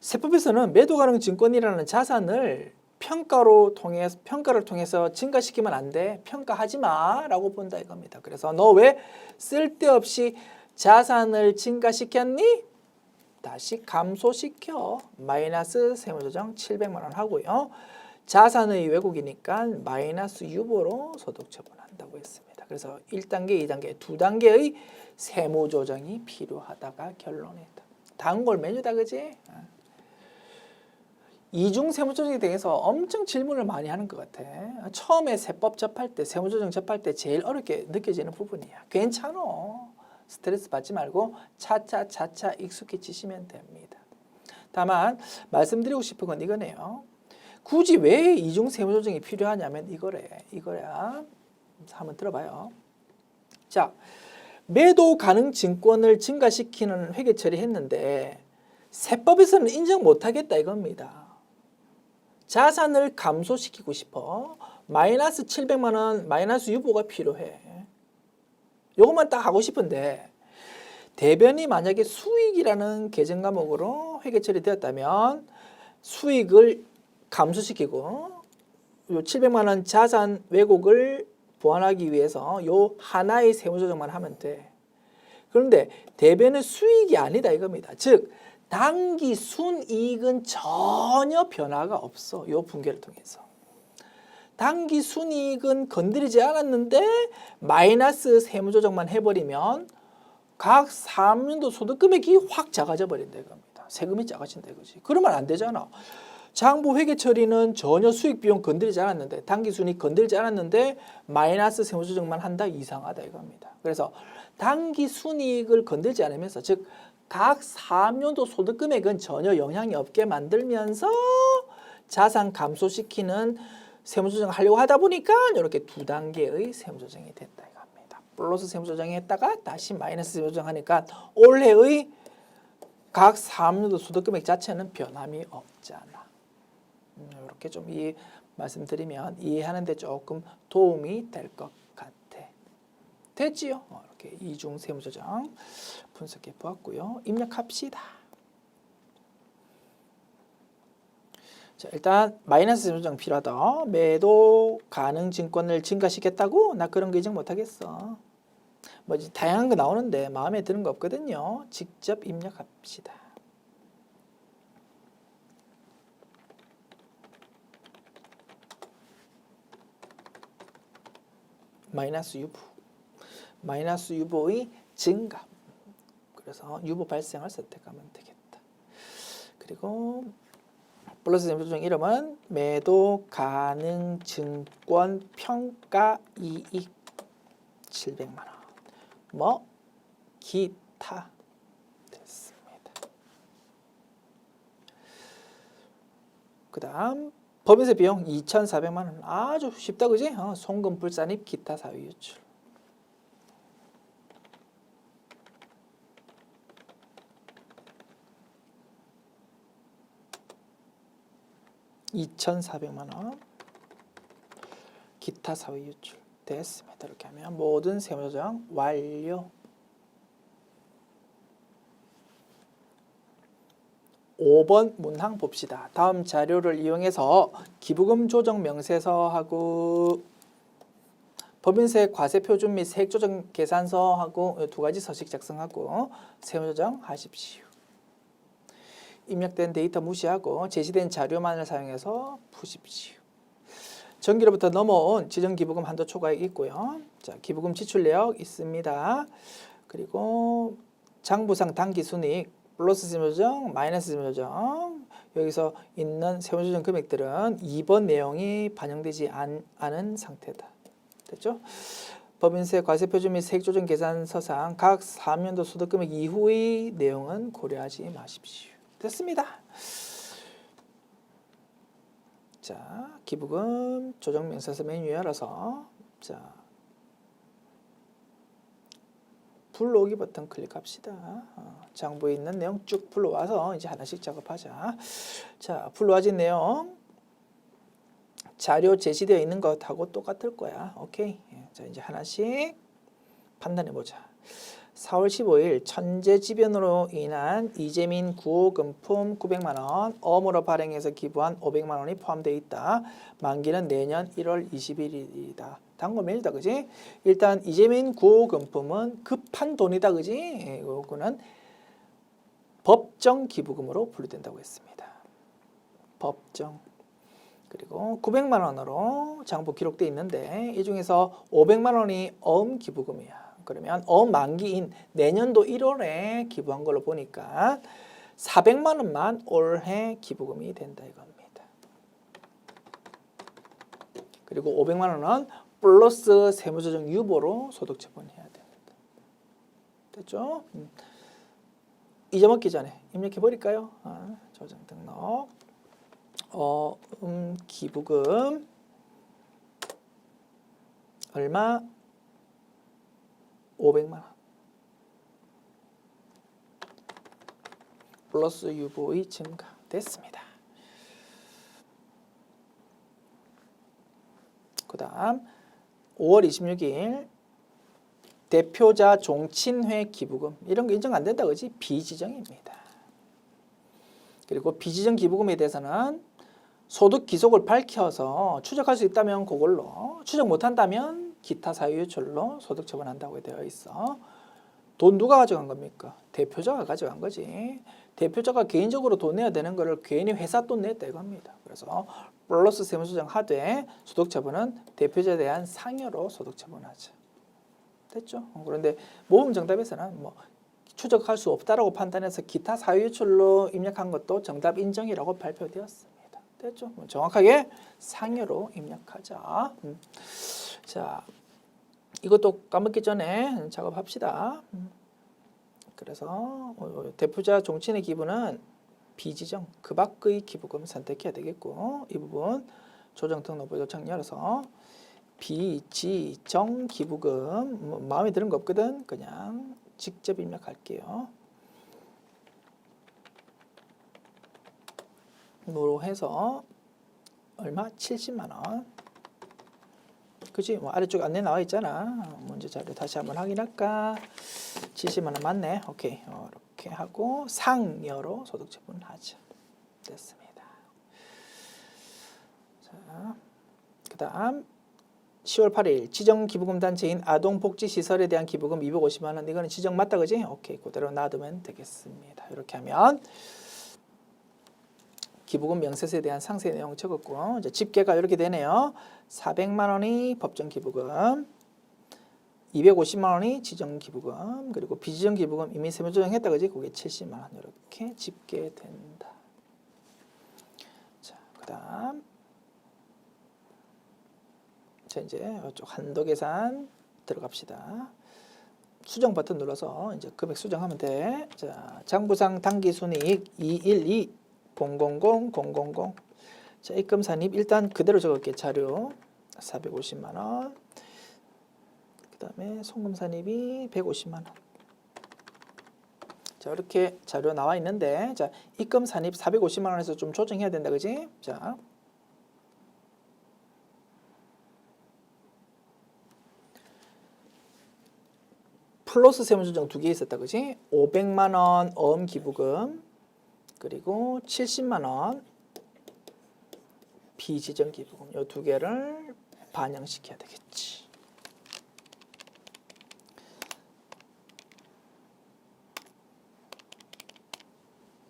세법에서는 매도 가능 증권이라는 자산을 평가를 통해서 증가시키면 안 돼. 평가하지 마라고 본다 이겁니다. 그래서 너 왜 쓸데없이 자산을 증가시켰니? 다시 감소시켜. 마이너스 세무조정 700만 원 하고요. 자산의 왜곡이니까 마이너스 유보로 소득처분한다고 했습니다. 그래서 1단계, 2단계, 2단계의 세무조정이 필요하다가 결론이다. 단골 메뉴다 그지? 이중 세무조정에 대해서 엄청 질문을 많이 하는 것 같아. 처음에 세법 접할 때, 세무조정 접할 때 제일 어렵게 느껴지는 부분이야. 괜찮아. 스트레스 받지 말고 차차 익숙해지시면 됩니다. 다만 말씀드리고 싶은 건 이거네요. 굳이 왜 이중 세무조정이 필요하냐면 이거야. 한번 들어봐요. 자, 매도 가능 증권을 증가시키는 회계 처리했는데 세법에서는 인정 못하겠다 이겁니다. 자산을 감소시키고 싶어. 마이너스 700만 원 마이너스 유보가 필요해. 요것만 딱 하고 싶은데 대변이 만약에 수익이라는 계정 과목으로 회계 처리되었다면 수익을 감소시키고 요 700만 원 자산 왜곡을 보완하기 위해서 요 하나의 세무조정만 하면 돼. 그런데 대변의 수익이 아니다 이겁니다. 즉 단기 순이익은 전혀 변화가 없어. 요 분계를 통해서. 단기 순이익은 건드리지 않았는데 마이너스 세무조정만 해버리면 각 3년도 소득 금액이 확 작아져 버린다 이겁니다. 세금이 작아진다 이거지. 그러면 안 되잖아. 장부 회계 처리는 전혀 수익 비용 건드리지 않았는데 단기 순이익 건드리지 않았는데 마이너스 세무조정만 한다 이상하다 이겁니다. 그래서 단기 순이익을 건들지 않으면서 즉 각 사업연도 소득 금액은 전혀 영향이 없게 만들면서 자산 감소시키는 세무조정을 하려고 하다 보니까 이렇게 두 단계의 세무조정이 됐다 이겁니다. 플러스 세무조정이 했다가 다시 마이너스 세무조정하니까 올해의 각 사업연도 소득 금액 자체는 변함이 없잖아. 이렇게 좀 말씀드리면 이해하는 데 조금 도움이 될 것 같아. 됐지요? 이렇게 이중 세무조정 분석해 보았고요. 입력합시다. 자, 일단 마이너스 세무조정 필요하다. 매도 가능 증권을 증가시켰다고? 나 그런 거 인증 못하겠어. 뭐 다양한 거 나오는데 마음에 드는 거 없거든요. 직접 입력합시다. 마이너스 유보. 마이너스 유보의 증가. 그래서 유보 발생을 선택하면 되겠다. 그리고 플러스 세무조정 이름은 매도 가능 증권 평가 이익 700만 원. 뭐 기타 됐습니다. 그다음 법인세 비용 2,400만 원. 아주 쉽다 그지? 송금 불산입 기타 사유 유출. 2,400만 원. 기타 사유 유출 됐습니다. 이렇게 하면 모든 세무조정 완료. 5번 문항 봅시다. 다음 자료를 이용해서 기부금 조정 명세서하고 법인세 과세표준 및 세액조정 계산서하고 두 가지 서식 작성하고 세무조정 하십시오. 입력된 데이터 무시하고 제시된 자료만을 사용해서 푸십시오. 전기로부터 넘어온 지정기부금 한도 초과액 있고요. 자, 기부금 지출 내역 있습니다. 그리고 장부상 당기순이익 플러스 세무조정, 마이너스 세무조정 여기서 있는 세무조정 금액들은 2번 내용이 반영되지 않은 상태다. 됐죠? 법인세 과세표준 및 세액조정 계산서상 각 3년도 소득금액 이후의 내용은 고려하지 마십시오. 됐습니다. 자, 기부금 조정 명세서 메뉴 열어서 자, 불러오기 버튼 클릭합시다. 장부에 있는 내용 쭉 불러와서 이제 하나씩 작업하자. 자, 불러와진 내용 자료 제시되어 있는 것하고 똑같을 거야. 오케이. 자, 이제 하나씩 판단해 보자. 4월 15일 천재지변으로 인한 이재민 구호금품 900만 원, 어음으로 발행해서 기부한 500만 원이 포함되어 있다. 만기는 내년 1월 20일이다. 단골 메뉴다, 그지? 일단 이재민 구호금품은 급한 돈이다, 그지? 이거는 법정 기부금으로 분류된다고 했습니다. 법정. 그리고 900만 원으로 장부 기록되어 있는데 이 중에서 500만 원이 어음 기부금이야. 그러면 어음 만기인 내년도 1월에 기부한 걸로 보니까 400만 원만 올해 기부금이 된다 이겁니다. 그리고 500만 원은 플러스 세무조정 유보로 소득 처분해야 됩니다. 됐죠? 잊어먹기 전에 입력해 버릴까요? 조정 등록 기부금 얼마? 500만 원 플러스 유보의 증가 됐습니다. 그 다음 5월 26일 대표자 종친회 기부금 이런 거 인정 안 된다 그지? 비지정입니다. 그리고 비지정 기부금에 대해서는 소득 기속을 밝혀서 추적할 수 있다면 그걸로 추적 못한다면 기타 사유 유출로 소득 처분한다고 되어 있어. 돈 누가 가져간 겁니까? 대표자가 가져간 거지. 대표자가 개인적으로 돈 내야 되는 거를 괜히 회사 돈 냈다 이겁니다. 그래서 플러스 세무조정 하되 소득 처분은 대표자에 대한 상여로 소득 처분하자. 됐죠? 그런데 모범 정답에서는 뭐 추적할 수 없다라고 판단해서 기타 사유 유출로 입력한 것도 정답 인정이라고 발표되었습니다. 됐죠? 정확하게 상여로 입력하자. 자, 이것도 까먹기 전에 작업합시다. 그래서 대표자 종친의 기부는 비지정 그 밖의 기부금 선택해야 되겠고 이 부분 조정 등록부 요청 열어서 비지정 기부금 뭐 마음에 드는 거 없거든. 그냥 직접 입력할게요. 뭐로 해서 얼마? 70만 원. 그지? 뭐 아래쪽 안내 나와 있잖아. 문제 자료 다시 한번 확인할까? 70만 원 맞네. 오케이. 이렇게 하고 상여로 소득 처분하자. 됐습니다. 자, 그다음 10월 8일 지정 기부금 단체인 아동복지시설에 대한 기부금 250만 원. 이거는 지정 맞다 그지? 오케이. 그대로 놔두면 되겠습니다. 이렇게 하면 기부금 명세서에 대한 상세 내용 적었고 이제 집계가 이렇게 되네요. 400만 원이 법정 기부금, 250만 원이 지정 기부금, 그리고 비지정 기부금 이미 세무 조정했다 그지? 그게 70만 원 이렇게 집계된다. 자, 그다음 자 이제 이쪽 한도 계산 들어갑시다. 수정 버튼 눌러서 이제 금액 수정하면 돼. 자, 장부상 당기순이익 212 000. 자, 입금 산입 일단 그대로 적을게. 자료 450만 원. 그다음에 송금 산입이 150만 원. 자, 이렇게 자료 나와 있는데 자, 입금 산입 450만 원에서 좀 조정해야 된다. 그지? 자. 플러스 세무조정 두 개 있었다. 그지? 500만 원 어음 기부금 그리고 70만 원 비지정 기부금 이 두 개를 반영시켜야 되겠지.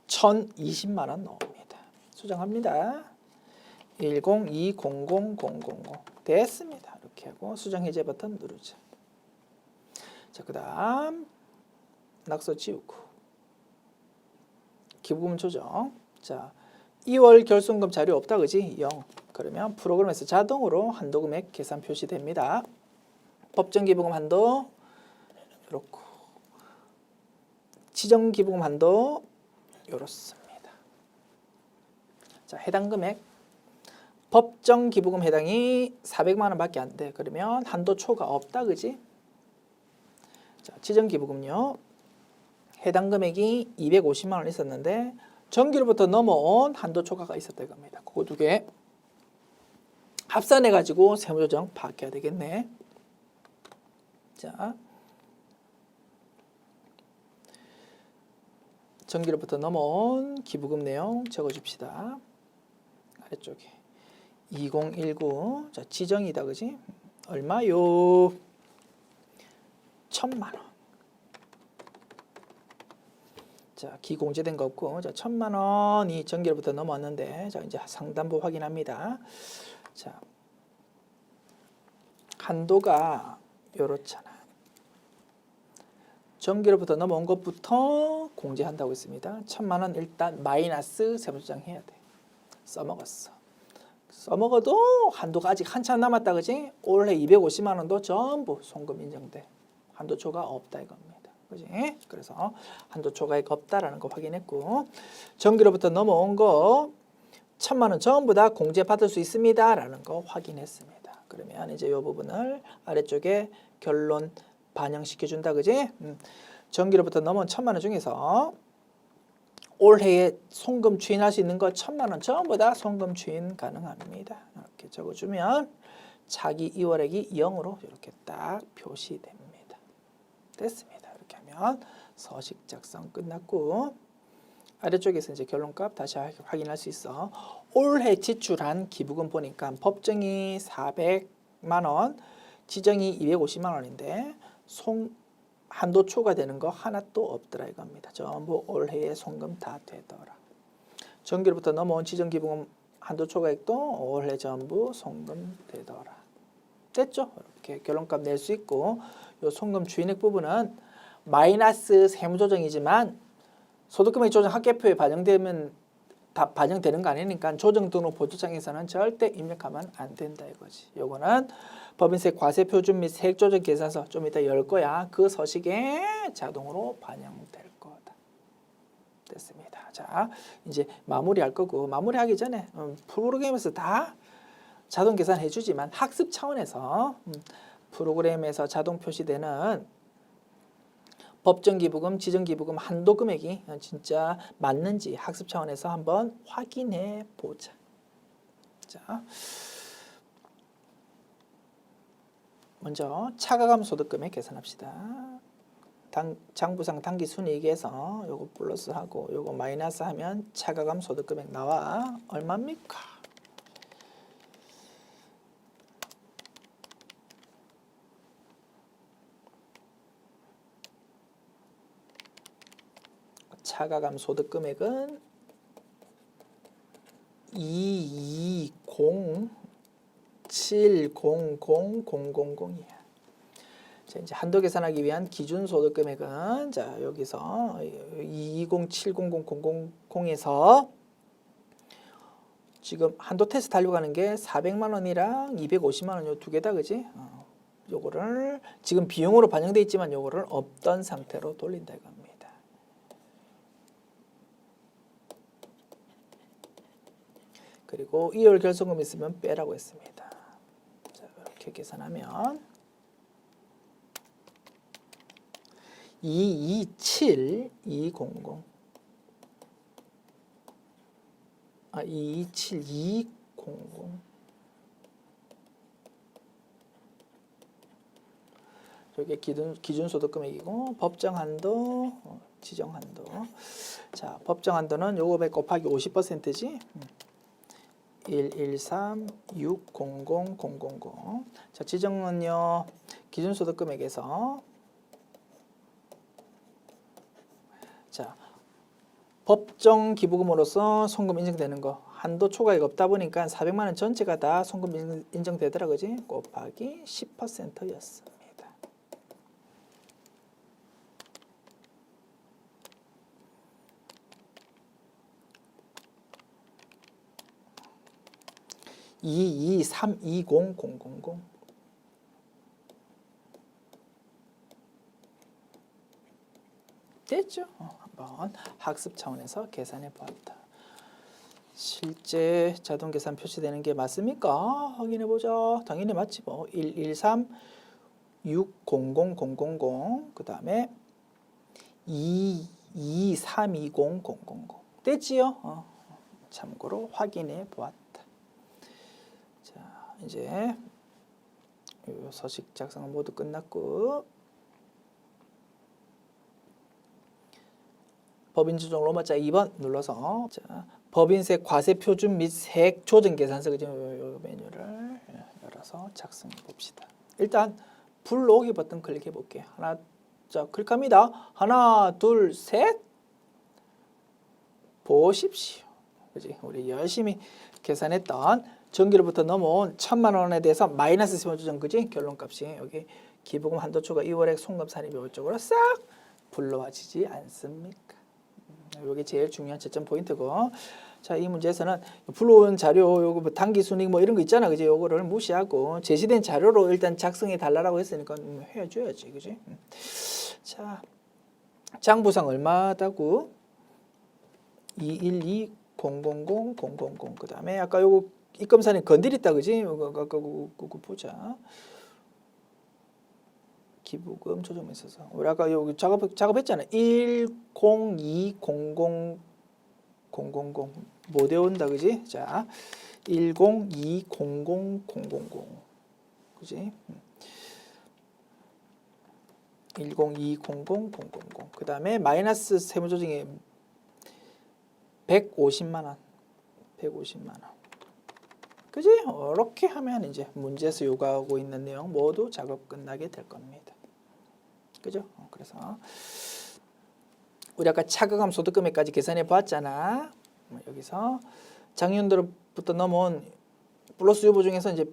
(1,020만 원) 넣습니다. 수정합니다. 102000000 됐습니다. 이렇게 하고 수정 해제 버튼 누르자. 자, 그다음 낙서 지우고 기부금 조정. 자, 2월 결손금 자료 없다 그지? 0. 그러면 프로그램에서 자동으로 한도 금액 계산 표시됩니다. 법정 기부금 한도 이렇고 지정 기부금 한도 이렇습니다. 자, 해당 금액 법정 기부금 해당이 400만 원밖에 안 돼. 그러면 한도 초과 없다 그지? 자, 지정 기부금요. 해당 금액이 250만 원 있었는데 정기로부터 넘어온 한도 초과가 있었다 이겁니다. 그거 두 개 합산해 가지고 세무조정 파악해야 되겠네. 자, 정기로부터 넘어온 기부금 내용 적어줍시다. 아래쪽에 2019 자, 지정이다 그지? 얼마요? 1,000만 원. 자, 기공제된 거 없고 자, 1,000만 원이 정기로부터 넘어왔는데 자, 이제 상담부 확인합니다. 자, 한도가 요렇잖아. 정기로부터 넘어온 것부터 공제한다고 했습니다. 1,000만 원 일단 마이너스 세무조정 해야 돼. 써먹었어. 써먹어도 한도가 아직 한참 남았다 그지? 올해 250만 원도 전부 송금 인정돼. 한도 초과 없다 이겁니다. 그지? 그래서 한도 초과액 없다라는 거 확인했고 정기로부터 넘어온 거 1,000만 원 전부 다 공제 받을 수 있습니다라는 거 확인했습니다. 그러면 이제 이 부분을 아래쪽에 결론 반영시켜 준다 그지? 정기로부터 넘어온 1,000만 원 중에서 올해에 송금 추인할 수 있는 거 1,000만 원 전부 다 송금 추인 가능합니다. 이렇게 적어주면 차기 2월액이 0으로 이렇게 딱 표시됩니다. 됐습니다. 이렇게 하면 서식 작성 끝났고 아래쪽에서 이제 결론값 다시 확인할 수 있어. 올해 지출한 기부금 보니까 법정이 400만 원, 지정이 250만 원인데 한도 초과되는 거 하나도 없더라 이겁니다. 전부 올해의 송금 다 되더라. 정기로부터 넘어온 지정 기부금 한도 초과액도 올해 전부 송금 되더라. 됐죠? 이렇게 결론값 낼 수 있고 요 송금 주인액 부분은 마이너스 세무조정이지만 소득금액 조정 합계표에 반영되면 다 반영되는 거 아니니까 조정 등록 보조장에서는 절대 입력하면 안 된다 이거지. 요거는 법인세 과세 표준 및 세액 조정 계산서 좀 이따 열 거야. 그 서식에 자동으로 반영될 거다. 됐습니다. 자, 이제 마무리할 거고 마무리하기 전에 프로그램에서 다 자동 계산해 주지만 학습 차원에서 프로그램에서 자동 표시되는 법정기부금, 지정기부금 한도 금액이 진짜 맞는지 학습 차원에서 한번 확인해 보자. 자, 먼저 차가감 소득금액 계산합시다. 장부상 당기순이익에서 요거 플러스하고 요거 마이너스 하면 차가감 소득금액 나와. 얼마입니까? 차가감 소득금액은 220700000이야. 자, 이제 한도 계산하기 위한 기준 소득금액은 자, 여기서 220700000에서 지금 한도 테스트 하려고 하는 게 400만 원이랑 250만 원 요 두 개다 그지? 요거를 지금 비용으로 반영돼 있지만 요거를 없던 상태로 돌린다 이겁니다. 그리고 2월 결손금 있으면 빼라고 했습니다. 자, 이렇게 계산하면 227200 227200 이게 기준 소득 금액이고 법정 한도, 지정 한도. 자, 법정 한도는 요거 100 곱하기 50%지. 113600000. 자, 지정은요. 기준 소득 금액에서 자, 법정 기부금으로서 송금 인정되는 거 한도 초과액 없다 보니까 400만 원 전체가 다 송금 인정되더라 그지? 곱하기 10%였습니다. (223200000) 됐죠? 한번 학습 차원에서 계산해 보았다. 실제 자동 계산 표시되는 게 맞습니까? 확인해 보자. 당연히 맞지 뭐. 113600000 그 다음에 223200000 됐지요? 참고로 확인해 보았다. 자, 이제 요 서식 작성은 모두 끝났고 법인 조정 로마자 2번 눌러서 자, 법인세 과세 표준 및 세액 조정 계산서 그죠? 요 메뉴를 열어서 작성해 봅시다. 일단 불러오기 버튼 클릭해 볼게요. 하나, 자, 클릭합니다. 하나, 둘, 셋. 보십시오. 그지? 우리 열심히 계산했던 전기로부터 넘어온 1000만 원에 대해서 마이너스 세무 조정 그지? 결론값이 여기 기부금 한도 초과 2월액 송금 산입이 이쪽으로 싹 불러와지지 않습니까? 이게 제일 중요한 채점 포인트고, 자, 이 문제에서는 불러온 자료 요거 뭐 당기순이익 뭐 이런 거 있잖아, 그지? 요거를 무시하고 제시된 자료로 일단 작성해 달라고 했으니까 해줘야지, 그지? 자, 장부상 얼마다고? 21200000 그 다음에 아까 요거 입금산이 건드렸다, 그지? 요거 아까 그거 보자. 기부금 조정에 있어서 우리 아까 여기 작업했잖아요. 1020000 못 외운다 그지? 자, 1020000 그지? 1020000 그 다음에 마이너스 세무 조정이 150만 원 150만 원 그지? 이렇게 하면 이제 문제에서 요구하고 있는 내용 모두 작업 끝나게 될 겁니다. 그죠? 그래서 우리 아까 차가감 소득금액까지 계산해 보았잖아. 여기서 작년도부터 넘어온 플러스 유보 중에서 이제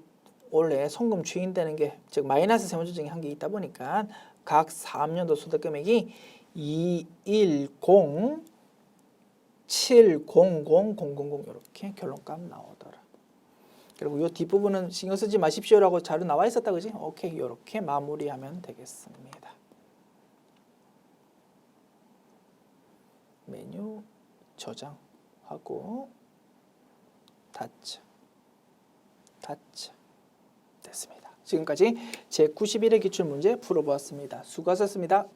원래 송금 추인되는 게 즉 마이너스 세무조정이 한 게 있다 보니까 각 3년도 소득금액이 210 700000 이렇게 결론값 나오더라. 그리고 이 뒷부분은 신경 쓰지 마십시오라고 자료 나와 있었다, 그지? 오케이, 이렇게 마무리하면 되겠습니다. 메뉴 저장하고 닫자. 됐습니다. 지금까지 제91회 기출문제 풀어보았습니다. 수고하셨습니다.